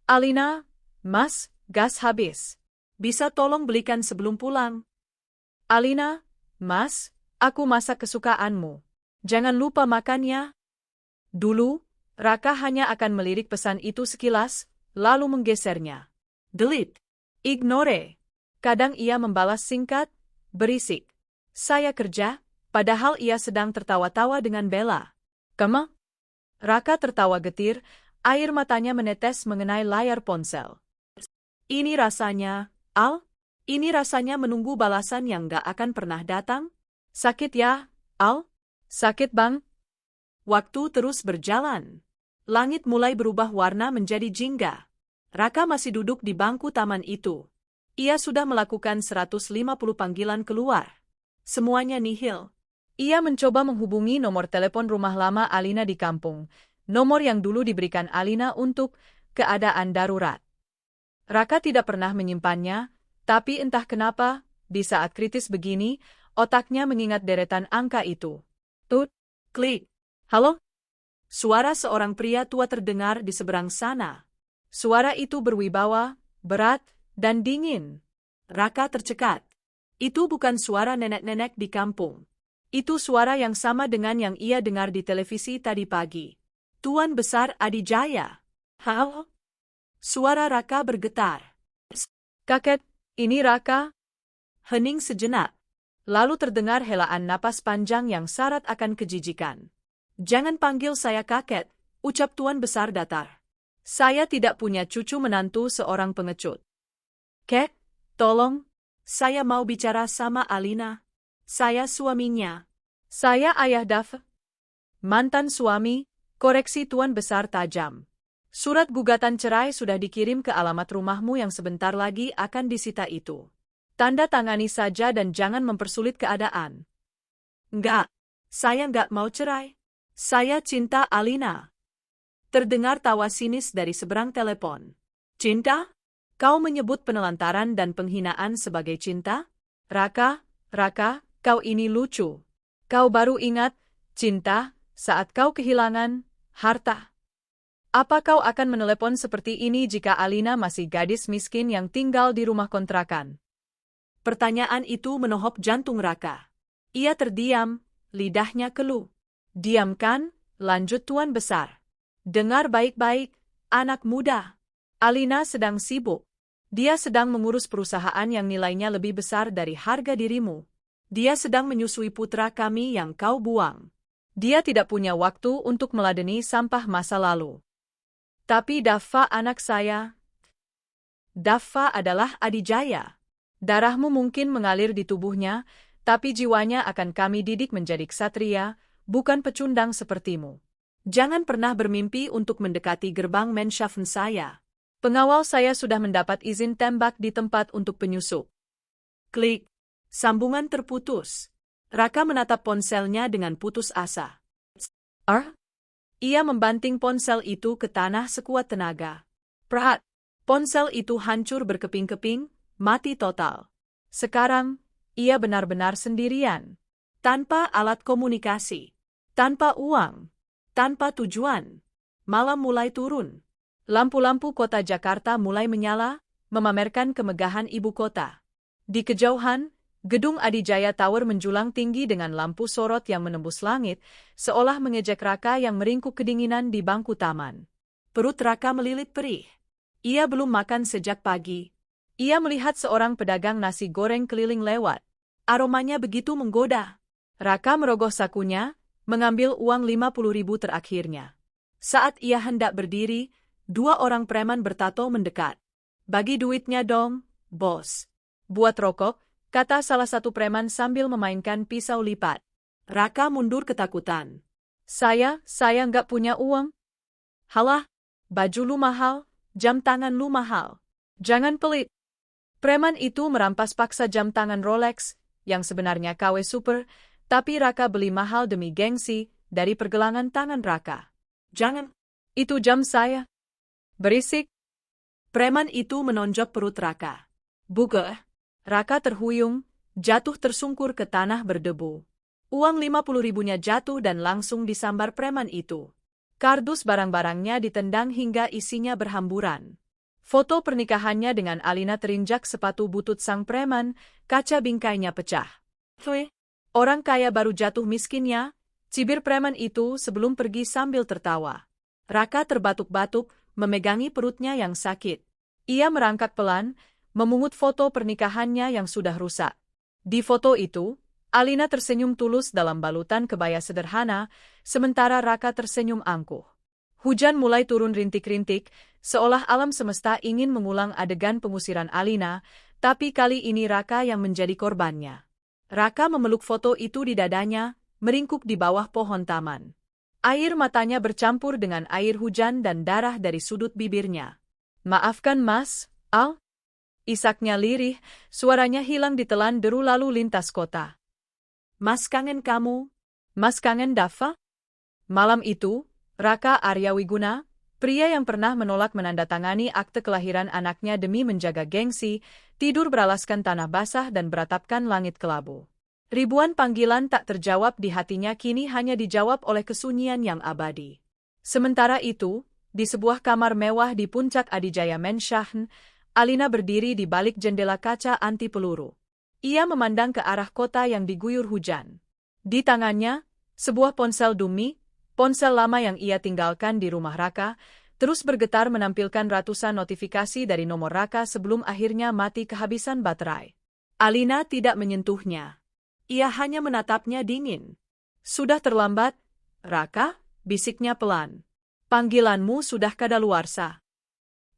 Alina, Mas, gas habis. Bisa tolong belikan sebelum pulang? Alina, Mas, aku masak kesukaanmu. Jangan lupa makannya. Dulu, Raka hanya akan melirik pesan itu sekilas, lalu menggesernya. Delete. Ignore. Kadang ia membalas singkat, berisik. Saya kerja, padahal ia sedang tertawa-tawa dengan Bella. Kamu? Raka tertawa getir, air matanya menetes mengenai layar ponsel. Ini rasanya, Al? Ini rasanya menunggu balasan yang gak akan pernah datang? Sakit ya, Al? Sakit bang? Waktu terus berjalan. Langit mulai berubah warna menjadi jingga. Raka masih duduk di bangku taman itu. Ia sudah melakukan 150 panggilan keluar. Semuanya nihil. Ia mencoba menghubungi nomor telepon rumah lama Alina di kampung, nomor yang dulu diberikan Alina untuk keadaan darurat. Raka tidak pernah menyimpannya, tapi entah kenapa, di saat kritis begini, otaknya mengingat deretan angka itu. Tut, klik. Halo? Suara seorang pria tua terdengar di seberang sana. Suara itu berwibawa, berat, dan dingin. Raka tercekat. Itu bukan suara nenek-nenek di kampung. Itu suara yang sama dengan yang ia dengar di televisi tadi pagi. Tuan Besar Adijaya. Halo? Suara Raka bergetar. Kakek, ini Raka? Hening sejenak. Lalu terdengar helaan napas panjang yang syarat akan kejijikan. Jangan panggil saya kakek, ucap Tuan Besar datar. Saya tidak punya cucu menantu seorang pengecut. Kek, tolong, saya mau bicara sama Alina. Saya suaminya. Saya ayah Daf. Mantan suami, koreksi Tuan Besar tajam. Surat gugatan cerai sudah dikirim ke alamat rumahmu yang sebentar lagi akan disita itu. Tanda tangani saja dan jangan mempersulit keadaan. Enggak, saya enggak mau cerai. Saya cinta Alina. Terdengar tawa sinis dari seberang telepon. Cinta? Kau menyebut penelantaran dan penghinaan sebagai cinta? Raka, kau ini lucu. Kau baru ingat, cinta, saat kau kehilangan harta. Apa kau akan menelepon seperti ini jika Alina masih gadis miskin yang tinggal di rumah kontrakan? Pertanyaan itu menohok jantung Raka. Ia terdiam, lidahnya keluh. Diam kan, lanjut Tuan Besar. Dengar baik-baik, anak muda. Alina sedang sibuk. Dia sedang mengurus perusahaan yang nilainya lebih besar dari harga dirimu. Dia sedang menyusui putra kami yang kau buang. Dia tidak punya waktu untuk meladeni sampah masa lalu. Tapi Daffa anak saya. Daffa adalah adijaya. Darahmu mungkin mengalir di tubuhnya, tapi jiwanya akan kami didik menjadi ksatria, bukan pecundang sepertimu. Jangan pernah bermimpi untuk mendekati gerbang menshafen saya. Pengawal saya sudah mendapat izin tembak di tempat untuk penyusup. Klik. Sambungan terputus. Raka menatap ponselnya dengan putus asa. Ia membanting ponsel itu ke tanah sekuat tenaga. Prat. Ponsel itu hancur berkeping-keping, mati total. Sekarang, ia benar-benar sendirian. Tanpa alat komunikasi. Tanpa uang. Tanpa tujuan. Malam mulai turun. Lampu-lampu kota Jakarta mulai menyala, memamerkan kemegahan ibu kota. Di kejauhan, gedung Adijaya Tower menjulang tinggi dengan lampu sorot yang menembus langit, seolah mengejek Raka yang meringkuk kedinginan di bangku taman. Perut Raka melilit perih. Ia belum makan sejak pagi. Ia melihat seorang pedagang nasi goreng keliling lewat. Aromanya begitu menggoda. Raka merogoh sakunya, mengambil uang 50.000 terakhirnya. Saat ia hendak berdiri, 2 orang preman bertato mendekat. Bagi duitnya dong, bos. Buat rokok, kata salah satu preman sambil memainkan pisau lipat. Raka mundur ketakutan. Saya nggak punya uang. Halah, baju lu mahal, jam tangan lu mahal. Jangan pelit. Preman itu merampas paksa jam tangan Rolex, yang sebenarnya KW Super, tapi Raka beli mahal demi gengsi, dari pergelangan tangan Raka. Jangan. Itu jam saya. Berisik. Preman itu menonjok perut Raka. Buka. Raka terhuyung, jatuh tersungkur ke tanah berdebu. Uang 50.000-nya jatuh dan langsung disambar preman itu. Kardus barang-barangnya ditendang hingga isinya berhamburan. Foto pernikahannya dengan Alina terinjak sepatu butut sang preman, kaca bingkainya pecah. Orang kaya baru jatuh miskinnya, cibir preman itu sebelum pergi sambil tertawa. Raka terbatuk-batuk, memegangi perutnya yang sakit. Ia merangkak pelan, memungut foto pernikahannya yang sudah rusak. Di foto itu, Alina tersenyum tulus dalam balutan kebaya sederhana, sementara Raka tersenyum angkuh. Hujan mulai turun rintik-rintik, seolah alam semesta ingin mengulang adegan pengusiran Alina, tapi kali ini Raka yang menjadi korbannya. Raka memeluk foto itu di dadanya, meringkuk di bawah pohon taman. Air matanya bercampur dengan air hujan dan darah dari sudut bibirnya. Maafkan Mas, Al? Isaknya lirih, suaranya hilang ditelan deru lalu lintas kota. Mas kangen kamu? Mas kangen Daffa? Malam itu, Raka Aryawiguna, pria yang pernah menolak menandatangani akte kelahiran anaknya demi menjaga gengsi, tidur beralaskan tanah basah dan beratapkan langit kelabu. Ribuan panggilan tak terjawab di hatinya kini hanya dijawab oleh kesunyian yang abadi. Sementara itu, di sebuah kamar mewah di puncak Adijaya Menshahen, Alina berdiri di balik jendela kaca anti peluru. Ia memandang ke arah kota yang diguyur hujan. Di tangannya, sebuah ponsel dummy, ponsel lama yang ia tinggalkan di rumah Raka, Terus bergetar menampilkan ratusan notifikasi dari nomor Raka sebelum akhirnya mati kehabisan baterai. Alina tidak menyentuhnya. Ia hanya menatapnya dingin. Sudah terlambat, Raka, bisiknya pelan. Panggilanmu sudah kadaluarsa.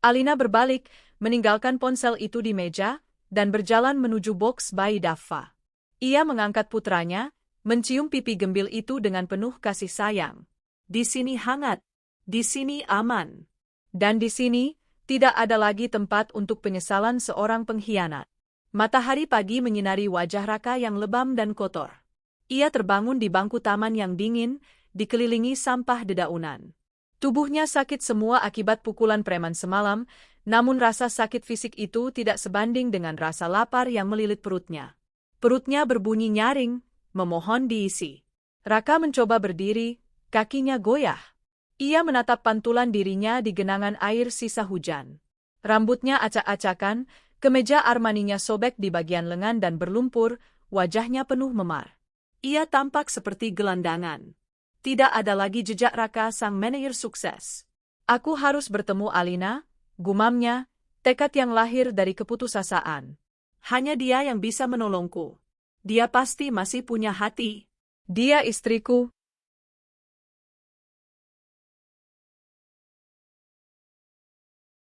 Alina berbalik, meninggalkan ponsel itu di meja, dan berjalan menuju box bayi Daffa. Ia mengangkat putranya, mencium pipi gembil itu dengan penuh kasih sayang. Di sini hangat. Di sini aman. Dan di sini, tidak ada lagi tempat untuk penyesalan seorang pengkhianat. Matahari pagi menyinari wajah Raka yang lebam dan kotor. Ia terbangun di bangku taman yang dingin, dikelilingi sampah dedaunan. Tubuhnya sakit semua akibat pukulan preman semalam, namun rasa sakit fisik itu tidak sebanding dengan rasa lapar yang melilit perutnya. Perutnya berbunyi nyaring, memohon diisi. Raka mencoba berdiri, kakinya goyah. Ia menatap pantulan dirinya di genangan air sisa hujan. Rambutnya acak-acakan, kemeja Armaninya sobek di bagian lengan dan berlumpur, wajahnya penuh memar. Ia tampak seperti gelandangan. Tidak ada lagi jejak Raka sang manajer sukses. Aku harus bertemu Alina, gumamnya, tekad yang lahir dari keputusasaan. Hanya dia yang bisa menolongku. Dia pasti masih punya hati. Dia istriku.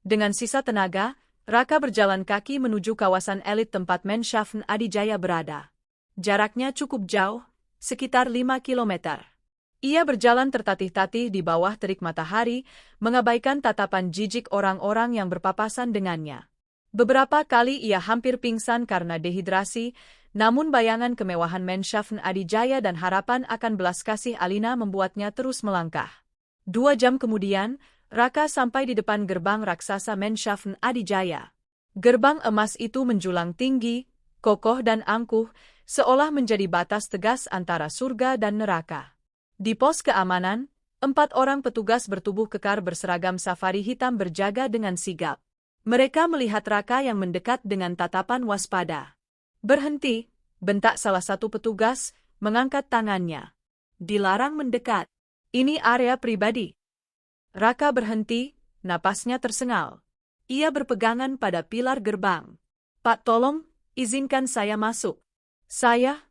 Dengan sisa tenaga, Raka berjalan kaki menuju kawasan elit tempat Menschaffen Adijaya berada. Jaraknya cukup jauh, sekitar 5 kilometer. Ia berjalan tertatih-tatih di bawah terik matahari, mengabaikan tatapan jijik orang-orang yang berpapasan dengannya. Beberapa kali ia hampir pingsan karena dehidrasi, namun bayangan kemewahan Menschaffen Adijaya dan harapan akan belas kasih Alina membuatnya terus melangkah. 2 jam kemudian, Raka sampai di depan gerbang raksasa Menschaffen Adijaya. Gerbang emas itu menjulang tinggi, kokoh dan angkuh, seolah menjadi batas tegas antara surga dan neraka. Di pos keamanan, 4 orang petugas bertubuh kekar berseragam safari hitam berjaga dengan sigap. Mereka melihat Raka yang mendekat dengan tatapan waspada. "Berhenti," bentak salah satu petugas, mengangkat tangannya. "Dilarang mendekat. Ini area pribadi." Raka berhenti, napasnya tersengal. Ia berpegangan pada pilar gerbang. "Pak, tolong, izinkan saya masuk. Saya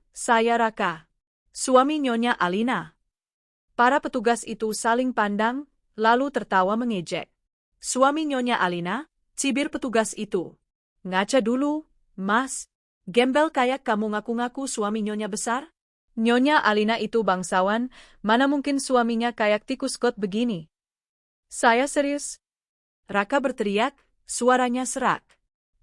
Raka. Suami Nyonya Alina." Para petugas itu saling pandang, lalu tertawa mengejek. "Suami Nyonya Alina?" cibir petugas itu. "Ngaca dulu, Mas. Gembel kayak kamu ngaku-ngaku suami Nyonya besar? Nyonya Alina itu bangsawan, mana mungkin suaminya kayak tikus got begini?" "Saya serius." Raka berteriak, suaranya serak.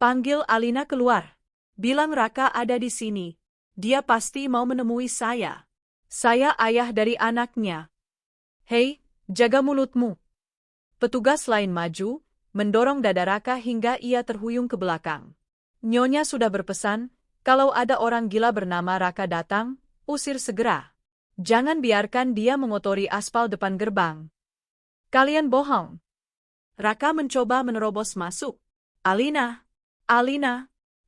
"Panggil Alina keluar. Bilang Raka ada di sini. Dia pasti mau menemui saya. Saya ayah dari anaknya." "Hei, jaga mulutmu." Petugas lain maju, mendorong dada Raka hingga ia terhuyung ke belakang. "Nyonya sudah berpesan, kalau ada orang gila bernama Raka datang, usir segera. Jangan biarkan dia mengotori aspal depan gerbang. Kalian bohong." Raka mencoba menerobos masuk. Alina,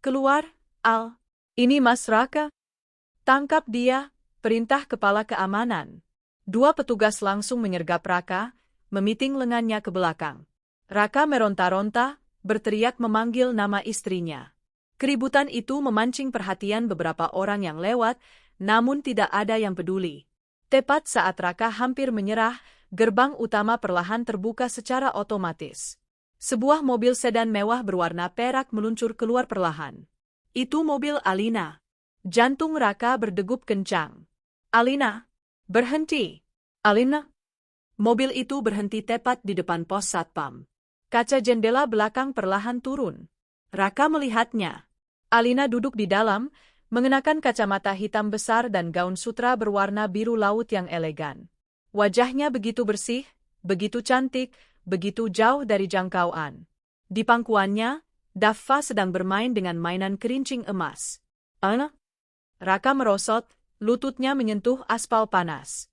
keluar, Al. Ini Mas Raka. Tangkap dia," perintah kepala keamanan. 2 petugas langsung menyergap Raka, memiting lengannya ke belakang. Raka meronta-ronta, berteriak memanggil nama istrinya. Keributan itu memancing perhatian beberapa orang yang lewat, namun tidak ada yang peduli. Tepat saat Raka hampir menyerah, gerbang utama perlahan terbuka secara otomatis. Sebuah mobil sedan mewah berwarna perak meluncur keluar perlahan. Itu mobil Alina. Jantung Raka berdegup kencang. "Alina, berhenti. Alina." Mobil itu berhenti tepat di depan pos satpam. Kaca jendela belakang perlahan turun. Raka melihatnya. Alina duduk di dalam, mengenakan kacamata hitam besar dan gaun sutra berwarna biru laut yang elegan. Wajahnya begitu bersih, begitu cantik, begitu jauh dari jangkauan. Di pangkuannya, Daffa sedang bermain dengan mainan kerincing emas. "Ana?" Raka merosot, lututnya menyentuh aspal panas.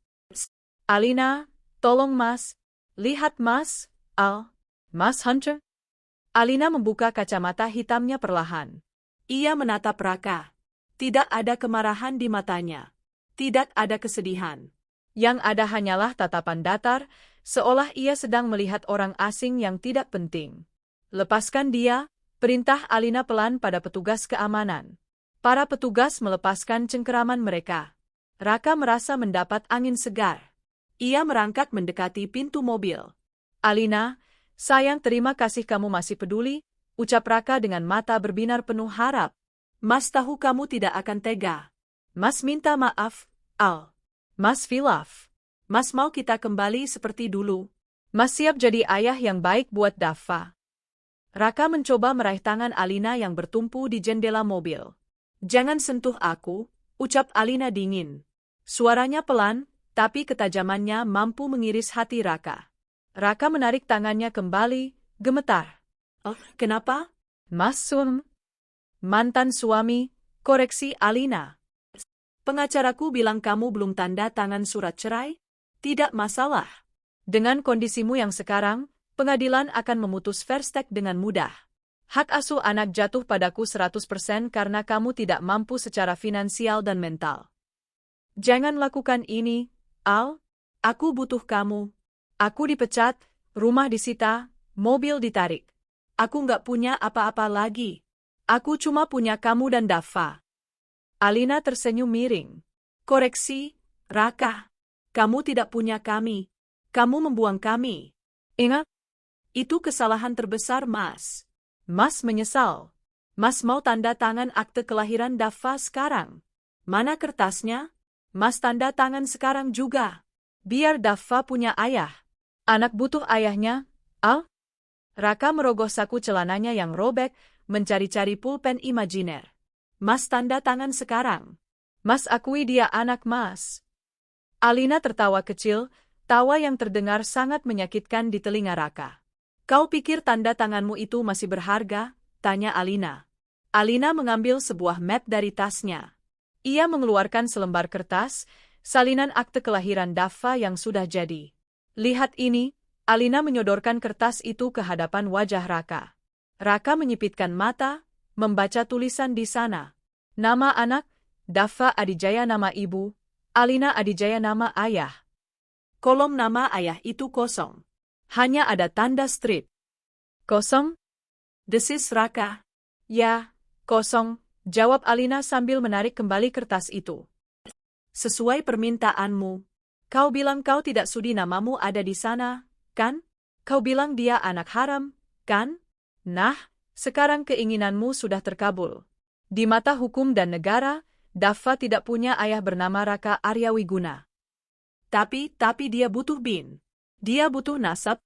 "Alina, tolong Mas. Lihat Mas, Al. Mas Hunter." Alina membuka kacamata hitamnya perlahan. Ia menatap Raka. Tidak ada kemarahan di matanya. Tidak ada kesedihan. Yang ada hanyalah tatapan datar, seolah ia sedang melihat orang asing yang tidak penting. Lepaskan dia, perintah Alina pelan pada petugas keamanan. Para petugas melepaskan cengkeraman mereka. Raka merasa mendapat angin segar. Ia merangkak mendekati pintu mobil. Alina, sayang, terima kasih kamu masih peduli, ucap Raka dengan mata berbinar penuh harap. Mas tahu kamu tidak akan tega. Mas minta maaf, Al. Mas Filaf. Mas mau kita kembali seperti dulu. Mas siap jadi ayah yang baik buat Daffa. Raka mencoba meraih tangan Alina yang bertumpu di jendela mobil. Jangan sentuh aku, ucap Alina dingin. Suaranya pelan, tapi ketajamannya mampu mengiris hati Raka. Raka menarik tangannya kembali, gemetar. Oh, kenapa? Mas mantan suami, koreksi Alina. Pengacaraku bilang kamu belum tanda tangan surat cerai? Tidak masalah. Dengan kondisimu yang sekarang, pengadilan akan memutus Verstek dengan mudah. Hak asuh anak jatuh padaku 100% karena kamu tidak mampu secara finansial dan mental. Jangan lakukan ini, Al. Aku butuh kamu. Aku dipecat, rumah disita, mobil ditarik. Aku nggak punya apa-apa lagi. Aku cuma punya kamu dan Daffa. Alina tersenyum miring. Koreksi, Raka. Kamu tidak punya kami. Kamu membuang kami. Ingat, itu kesalahan terbesar, Mas. Mas menyesal. Mas mau tanda tangan akte kelahiran Daffa sekarang. Mana kertasnya? Mas tanda tangan sekarang juga. Biar Daffa punya ayah. Anak butuh ayahnya, Al. Raka merogoh saku celananya yang robek, mencari-cari pulpen imajiner. Mas tanda tangan sekarang. Mas akui dia anak Mas. Alina tertawa kecil, tawa yang terdengar sangat menyakitkan di telinga Raka. Kau pikir tanda tanganmu itu masih berharga? Tanya Alina. Alina mengambil sebuah map dari tasnya. Ia mengeluarkan selembar kertas, salinan akte kelahiran Daffa yang sudah jadi. Lihat ini, Alina menyodorkan kertas itu ke hadapan wajah Raka. Raka menyipitkan mata, membaca tulisan di sana. Nama anak, Daffa Adijaya nama ibu, Alina Adijaya nama ayah. Kolom nama ayah itu kosong. Hanya ada tanda strip. Kosong? Desis Raka. Ya, kosong, jawab Alina sambil menarik kembali kertas itu. Sesuai permintaanmu. Kau bilang kau tidak sudi namamu ada di sana, kan? Kau bilang dia anak haram, kan? Nah, sekarang keinginanmu sudah terkabul. Di mata hukum dan negara, Daffa tidak punya ayah bernama Raka Aryawiguna. Tapi dia butuh bin. Dia butuh nasab.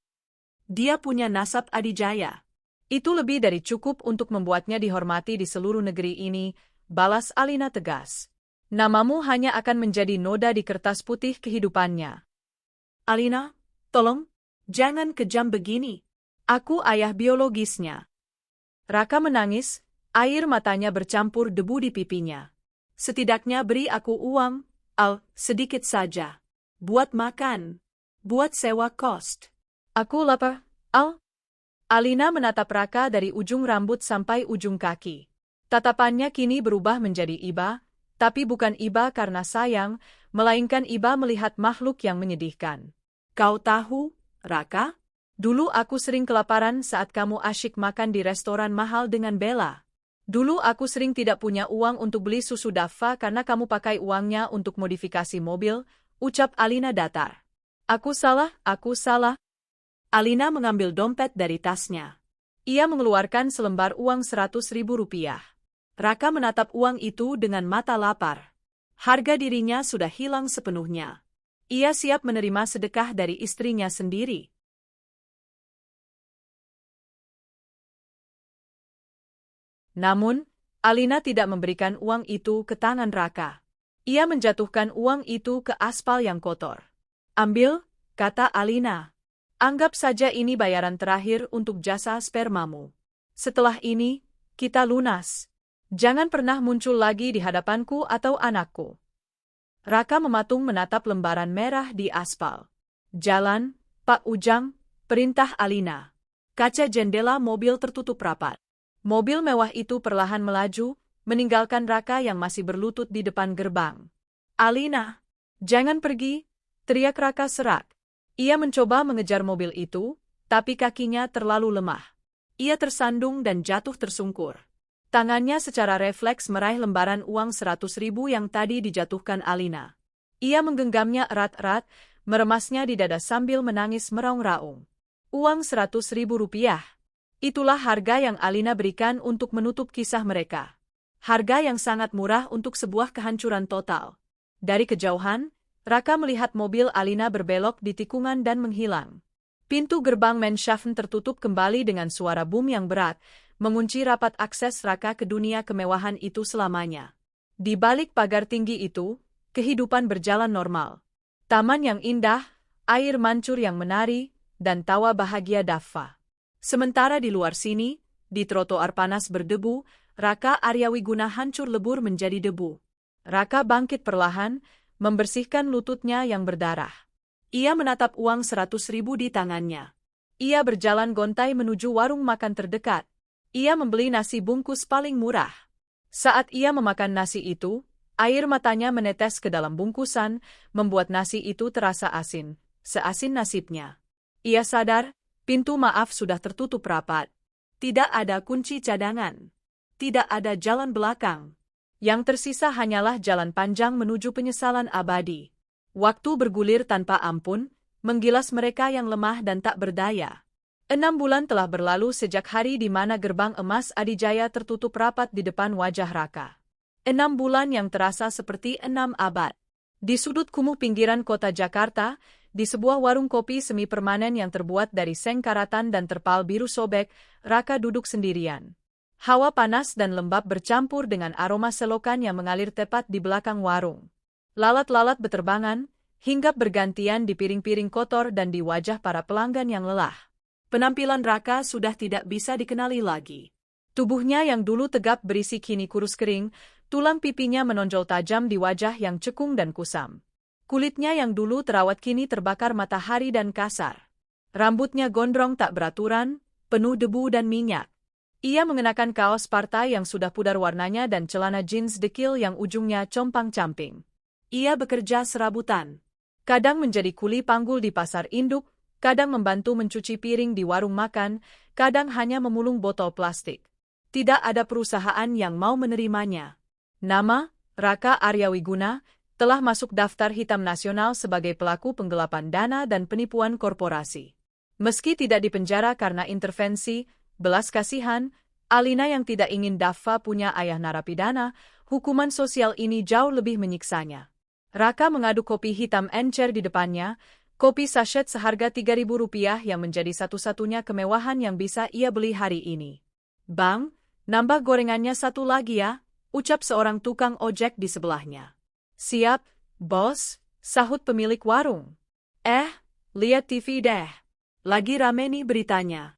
Dia punya nasab Adijaya. Itu lebih dari cukup untuk membuatnya dihormati di seluruh negeri ini, balas Alina tegas. Namamu hanya akan menjadi noda di kertas putih kehidupannya. Alina, tolong, jangan kejam begini. Aku ayah biologisnya. Raka menangis, air matanya bercampur debu di pipinya. Setidaknya beri aku uang, Al, sedikit saja. Buat makan. Buat sewa kos. Aku lapar, Al. Alina menatap Raka dari ujung rambut sampai ujung kaki. Tatapannya kini berubah menjadi iba, tapi bukan iba karena sayang, melainkan iba melihat makhluk yang menyedihkan. Kau tahu, Raka? Dulu aku sering kelaparan saat kamu asyik makan di restoran mahal dengan Bella. Dulu aku sering tidak punya uang untuk beli susu Daffa karena kamu pakai uangnya untuk modifikasi mobil, ucap Alina datar. Aku salah, aku salah. Alina mengambil dompet dari tasnya. Ia mengeluarkan selembar uang 100.000 rupiah. Raka menatap uang itu dengan mata lapar. Harga dirinya sudah hilang sepenuhnya. Ia siap menerima sedekah dari istrinya sendiri. Namun, Alina tidak memberikan uang itu ke tangan Raka. Ia menjatuhkan uang itu ke aspal yang kotor. Ambil, kata Alina. Anggap saja ini bayaran terakhir untuk jasa spermamu. Setelah ini, kita lunas. Jangan pernah muncul lagi di hadapanku atau anakku. Raka mematung menatap lembaran merah di aspal. Jalan, Pak Ujang, perintah Alina. Kaca jendela mobil tertutup rapat. Mobil mewah itu perlahan melaju, meninggalkan Raka yang masih berlutut di depan gerbang. Alina, jangan pergi, teriak Raka serak. Ia mencoba mengejar mobil itu, tapi kakinya terlalu lemah. Ia tersandung dan jatuh tersungkur. Tangannya secara refleks meraih lembaran uang 100.000 yang tadi dijatuhkan Alina. Ia menggenggamnya erat-erat, meremasnya di dada sambil menangis meraung-raung. Uang 100.000 rupiah. Itulah harga yang Alina berikan untuk menutup kisah mereka. Harga yang sangat murah untuk sebuah kehancuran total. Dari kejauhan, Raka melihat mobil Alina berbelok di tikungan dan menghilang. Pintu gerbang Menshafen tertutup kembali dengan suara boom yang berat, mengunci rapat akses Raka ke dunia kemewahan itu selamanya. Di balik pagar tinggi itu, kehidupan berjalan normal. Taman yang indah, air mancur yang menari, dan tawa bahagia Daffa. Sementara di luar sini, di trotoar panas berdebu, Raka Aryawiguna hancur lebur menjadi debu. Raka bangkit perlahan, membersihkan lututnya yang berdarah. Ia menatap uang 100.000 di tangannya. Ia berjalan gontai menuju warung makan terdekat. Ia membeli nasi bungkus paling murah. Saat ia memakan nasi itu, air matanya menetes ke dalam bungkusan, membuat nasi itu terasa asin, seasin nasibnya. Ia sadar, pintu maaf sudah tertutup rapat. Tidak ada kunci cadangan. Tidak ada jalan belakang. Yang tersisa hanyalah jalan panjang menuju penyesalan abadi. Waktu bergulir tanpa ampun, menggilas mereka yang lemah dan tak berdaya. 6 bulan telah berlalu sejak hari di mana gerbang emas Adijaya tertutup rapat di depan wajah Raka. 6 bulan yang terasa seperti 6 abad. Di sudut kumuh pinggiran kota Jakarta, di sebuah warung kopi semi permanen yang terbuat dari seng karatan dan terpal biru sobek, Raka duduk sendirian. Hawa panas dan lembab bercampur dengan aroma selokan yang mengalir tepat di belakang warung. Lalat-lalat beterbangan, hinggap bergantian di piring-piring kotor dan di wajah para pelanggan yang lelah. Penampilan Raka sudah tidak bisa dikenali lagi. Tubuhnya yang dulu tegap berisi kini kurus kering, tulang pipinya menonjol tajam di wajah yang cekung dan kusam. Kulitnya yang dulu terawat kini terbakar matahari dan kasar. Rambutnya gondrong tak beraturan, penuh debu dan minyak. Ia mengenakan kaos partai yang sudah pudar warnanya dan celana jeans dekil yang ujungnya compang-camping. Ia bekerja serabutan. Kadang menjadi kuli panggul di pasar induk, kadang membantu mencuci piring di warung makan, kadang hanya memulung botol plastik. Tidak ada perusahaan yang mau menerimanya. Nama, Raka Aryawiguna, telah masuk daftar hitam nasional sebagai pelaku penggelapan dana dan penipuan korporasi. Meski tidak dipenjara karena intervensi, belas kasihan, Alina yang tidak ingin Daffa punya ayah narapidana, hukuman sosial ini jauh lebih menyiksanya. Raka mengaduk kopi hitam encer di depannya, kopi sachet seharga 3.000 rupiah yang menjadi satu-satunya kemewahan yang bisa ia beli hari ini. Bang, nambah gorengannya satu lagi ya, ucap seorang tukang ojek di sebelahnya. Siap, bos, sahut pemilik warung. Lihat TV deh. Lagi rame nih beritanya.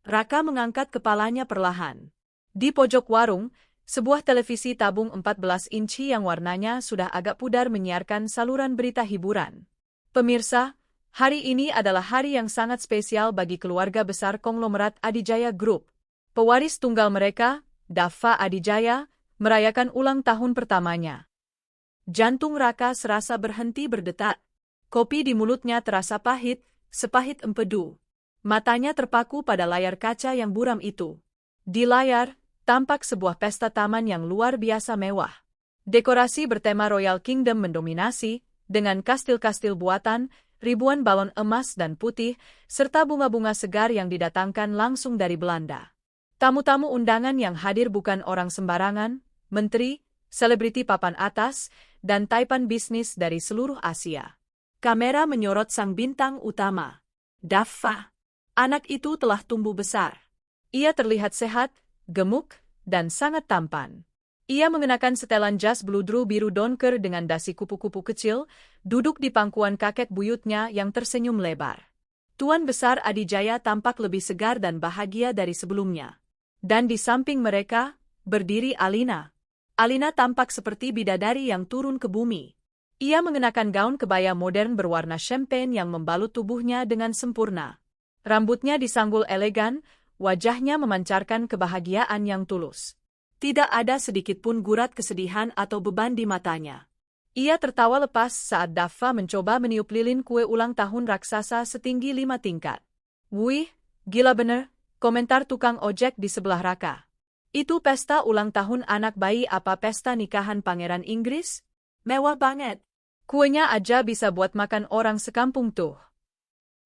Raka mengangkat kepalanya perlahan. Di pojok warung, sebuah televisi tabung 14 inci yang warnanya sudah agak pudar menyiarkan saluran berita hiburan. Pemirsa, hari ini adalah hari yang sangat spesial bagi keluarga besar konglomerat Adijaya Group. Pewaris tunggal mereka, Daffa Adijaya, merayakan ulang tahun pertamanya. Jantung Raka serasa berhenti berdetak. Kopi di mulutnya terasa pahit, sepahit empedu. Matanya terpaku pada layar kaca yang buram itu. Di layar, tampak sebuah pesta taman yang luar biasa mewah. Dekorasi bertema Royal Kingdom mendominasi, dengan kastil-kastil buatan, ribuan balon emas dan putih, serta bunga-bunga segar yang didatangkan langsung dari Belanda. Tamu-tamu undangan yang hadir bukan orang sembarangan, menteri, selebriti papan atas, dan taipan bisnis dari seluruh Asia. Kamera menyorot sang bintang utama. Daffa. Anak itu telah tumbuh besar. Ia terlihat sehat, gemuk, dan sangat tampan. Ia mengenakan setelan jas bludru biru donker dengan dasi kupu-kupu kecil, duduk di pangkuan kakek buyutnya yang tersenyum lebar. Tuan Besar Adijaya tampak lebih segar dan bahagia dari sebelumnya. Dan di samping mereka, berdiri Alina. Alina tampak seperti bidadari yang turun ke bumi. Ia mengenakan gaun kebaya modern berwarna champagne yang membalut tubuhnya dengan sempurna. Rambutnya disanggul elegan, wajahnya memancarkan kebahagiaan yang tulus. Tidak ada sedikit pun gurat kesedihan atau beban di matanya. Ia tertawa lepas saat Daffa mencoba meniup lilin kue ulang tahun raksasa setinggi 5 tingkat. Wih, gila bener, komentar tukang ojek di sebelah Raka. Itu pesta ulang tahun anak bayi apa pesta nikahan pangeran Inggris? Mewah banget. Kuenya aja bisa buat makan orang sekampung tuh.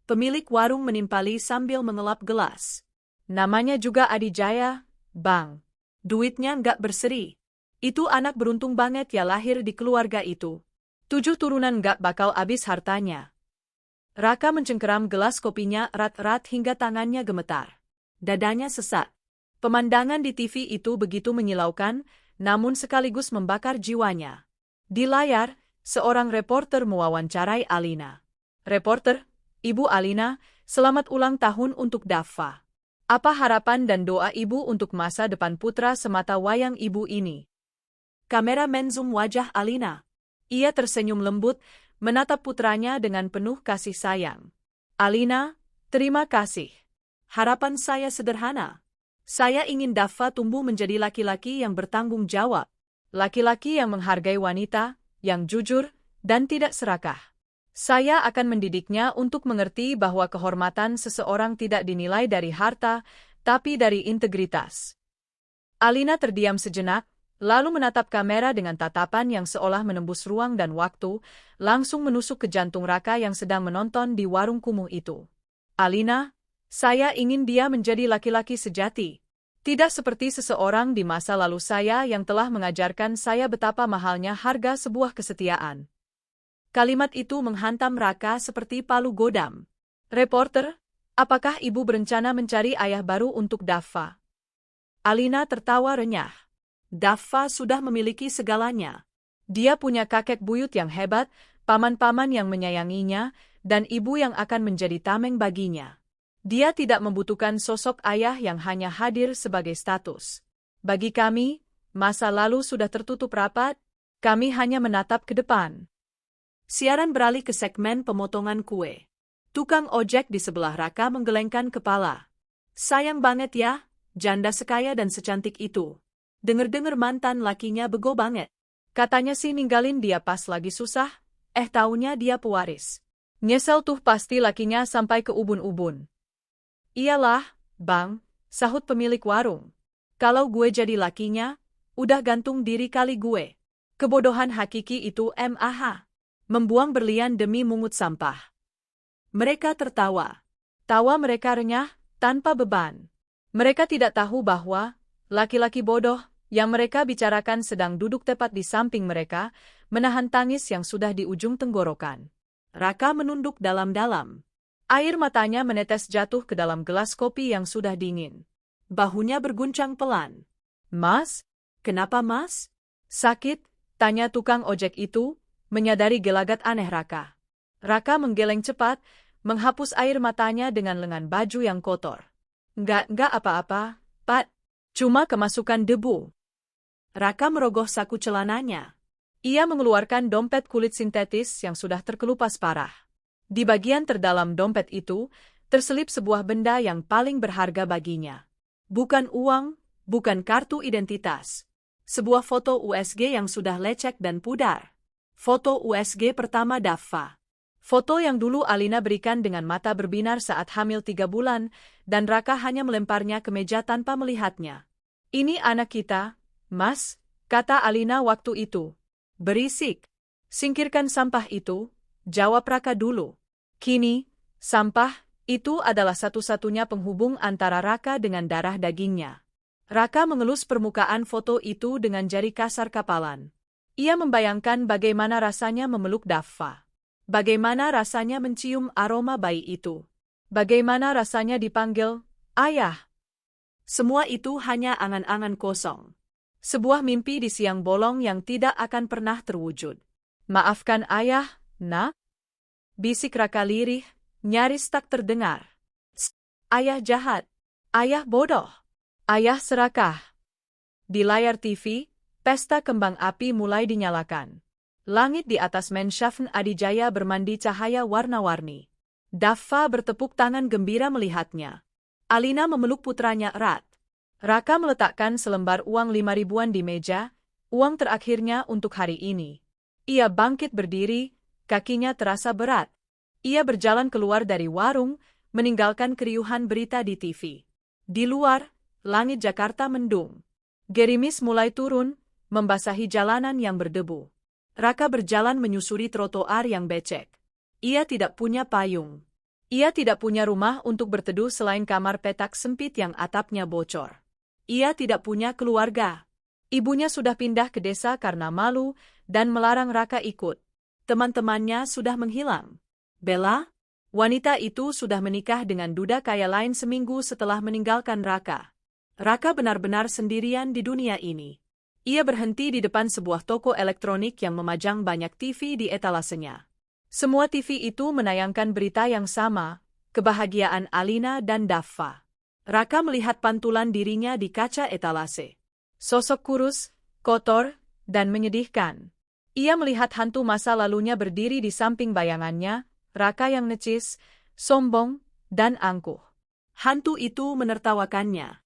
Pemilik warung menimpali sambil mengelap gelas. Namanya juga Adijaya, Bang. Duitnya nggak berseri. Itu anak beruntung banget ya lahir di keluarga itu. 7 turunan nggak bakal habis hartanya. Raka mencengkeram gelas kopinya erat-erat hingga tangannya gemetar. Dadanya sesak. Pemandangan di TV itu begitu menyilaukan, namun sekaligus membakar jiwanya. Di layar, seorang reporter mewawancarai Alina. Reporter, Ibu Alina, selamat ulang tahun untuk Daffa. Apa harapan dan doa ibu untuk masa depan putra semata wayang ibu ini? Kamera menzoom wajah Alina. Ia tersenyum lembut, menatap putranya dengan penuh kasih sayang. Alina, terima kasih. Harapan saya sederhana. Saya ingin Daffa tumbuh menjadi laki-laki yang bertanggung jawab. Laki-laki yang menghargai wanita, yang jujur, dan tidak serakah. Saya akan mendidiknya untuk mengerti bahwa kehormatan seseorang tidak dinilai dari harta, tapi dari integritas. Alina terdiam sejenak, lalu menatap kamera dengan tatapan yang seolah menembus ruang dan waktu, langsung menusuk ke jantung Raka yang sedang menonton di warung kumuh itu. Alina, saya ingin dia menjadi laki-laki sejati. Tidak seperti seseorang di masa lalu saya yang telah mengajarkan saya betapa mahalnya harga sebuah kesetiaan. Kalimat itu menghantam Raka seperti palu godam. Reporter, apakah ibu berencana mencari ayah baru untuk Daffa? Alina tertawa renyah. Daffa sudah memiliki segalanya. Dia punya kakek buyut yang hebat, paman-paman yang menyayanginya, dan ibu yang akan menjadi tameng baginya. Dia tidak membutuhkan sosok ayah yang hanya hadir sebagai status. Bagi kami, masa lalu sudah tertutup rapat, kami hanya menatap ke depan. Siaran beralih ke segmen pemotongan kue. Tukang ojek di sebelah Raka menggelengkan kepala. Sayang banget ya, janda sekaya dan secantik itu. Dengar-dengar mantan lakinya bego banget. Katanya sih ninggalin dia pas lagi susah, taunya dia pewaris. Nyesel tuh pasti lakinya sampai ke ubun-ubun. Iyalah, Bang, sahut pemilik warung. Kalau gue jadi lakinya, udah gantung diri kali gue. Kebodohan hakiki itu mah. Membuang berlian demi mungut sampah. Mereka tertawa. Tawa mereka renyah, tanpa beban. Mereka tidak tahu bahwa laki-laki bodoh yang mereka bicarakan sedang duduk tepat di samping mereka, menahan tangis yang sudah di ujung tenggorokan. Raka menunduk dalam-dalam. Air matanya menetes jatuh ke dalam gelas kopi yang sudah dingin. Bahunya berguncang pelan. Mas? Kenapa mas? Sakit? Tanya tukang ojek itu, menyadari gelagat aneh Raka. Raka menggeleng cepat, menghapus air matanya dengan lengan baju yang kotor. Enggak apa-apa, Pak. Cuma kemasukan debu. Raka merogoh saku celananya. Ia mengeluarkan dompet kulit sintetis yang sudah terkelupas parah. Di bagian terdalam dompet itu, terselip sebuah benda yang paling berharga baginya. Bukan uang, bukan kartu identitas. Sebuah foto USG yang sudah lecek dan pudar. Foto USG pertama Daffa. Foto yang dulu Alina berikan dengan mata berbinar saat hamil 3 bulan, dan Raka hanya melemparnya ke meja tanpa melihatnya. Ini anak kita, Mas, kata Alina waktu itu. Berisik. Singkirkan sampah itu, jawab Raka dulu. Kini, sampah itu adalah satu-satunya penghubung antara Raka dengan darah dagingnya. Raka mengelus permukaan foto itu dengan jari kasar kapalan. Ia membayangkan bagaimana rasanya memeluk Daffa. Bagaimana rasanya mencium aroma bayi itu. Bagaimana rasanya dipanggil, Ayah. Semua itu hanya angan-angan kosong. Sebuah mimpi di siang bolong yang tidak akan pernah terwujud. Maafkan Ayah, Nak. Bisik Raka lirih, nyaris tak terdengar. Ayah jahat. Ayah bodoh. Ayah serakah. Di layar TV, pesta kembang api mulai dinyalakan. Langit di atas Menschaffen Adijaya bermandi cahaya warna-warni. Daffa bertepuk tangan gembira melihatnya. Alina memeluk putranya erat. Raka meletakkan selembar uang 5 ribuan di meja, uang terakhirnya untuk hari ini. Ia bangkit berdiri, kakinya terasa berat. Ia berjalan keluar dari warung, meninggalkan keriuhan berita di TV. Di luar, langit Jakarta mendung. Gerimis mulai turun, membasahi jalanan yang berdebu. Raka berjalan menyusuri trotoar yang becek. Ia tidak punya payung. Ia tidak punya rumah untuk berteduh selain kamar petak sempit yang atapnya bocor. Ia tidak punya keluarga. Ibunya sudah pindah ke desa karena malu dan melarang Raka ikut. Teman-temannya sudah menghilang. Bella, wanita itu sudah menikah dengan duda kaya lain seminggu setelah meninggalkan Raka. Raka benar-benar sendirian di dunia ini. Ia berhenti di depan sebuah toko elektronik yang memajang banyak TV di etalasenya. Semua TV itu menayangkan berita yang sama, kebahagiaan Alina dan Daffa. Raka melihat pantulan dirinya di kaca etalase. Sosok kurus, kotor, dan menyedihkan. Ia melihat hantu masa lalunya berdiri di samping bayangannya, Raka yang necis, sombong, dan angkuh. Hantu itu menertawakannya.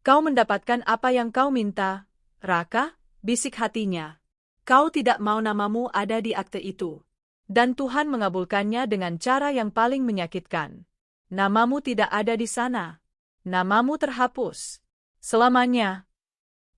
Kau mendapatkan apa yang kau minta, Raka, bisik hatinya. Kau tidak mau namamu ada di akte itu. Dan Tuhan mengabulkannya dengan cara yang paling menyakitkan. Namamu tidak ada di sana. Namamu terhapus. Selamanya.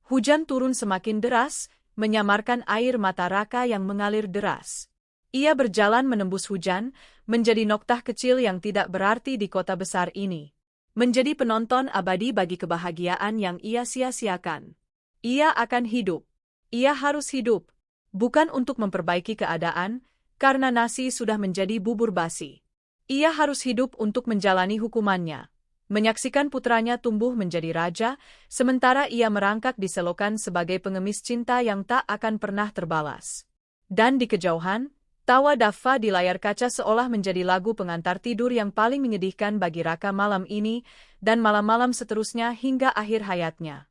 Hujan turun semakin deras, menyamarkan air mata Raka yang mengalir deras. Ia berjalan menembus hujan, menjadi noktah kecil yang tidak berarti di kota besar ini. Menjadi penonton abadi bagi kebahagiaan yang ia sia-siakan. Ia akan hidup. Ia harus hidup. Bukan untuk memperbaiki keadaan, karena nasi sudah menjadi bubur basi. Ia harus hidup untuk menjalani hukumannya. Menyaksikan putranya tumbuh menjadi raja, sementara ia merangkak di selokan sebagai pengemis cinta yang tak akan pernah terbalas. Dan di kejauhan, tawa Daffa di layar kaca seolah menjadi lagu pengantar tidur yang paling menyedihkan bagi Raka malam ini, dan malam-malam seterusnya hingga akhir hayatnya.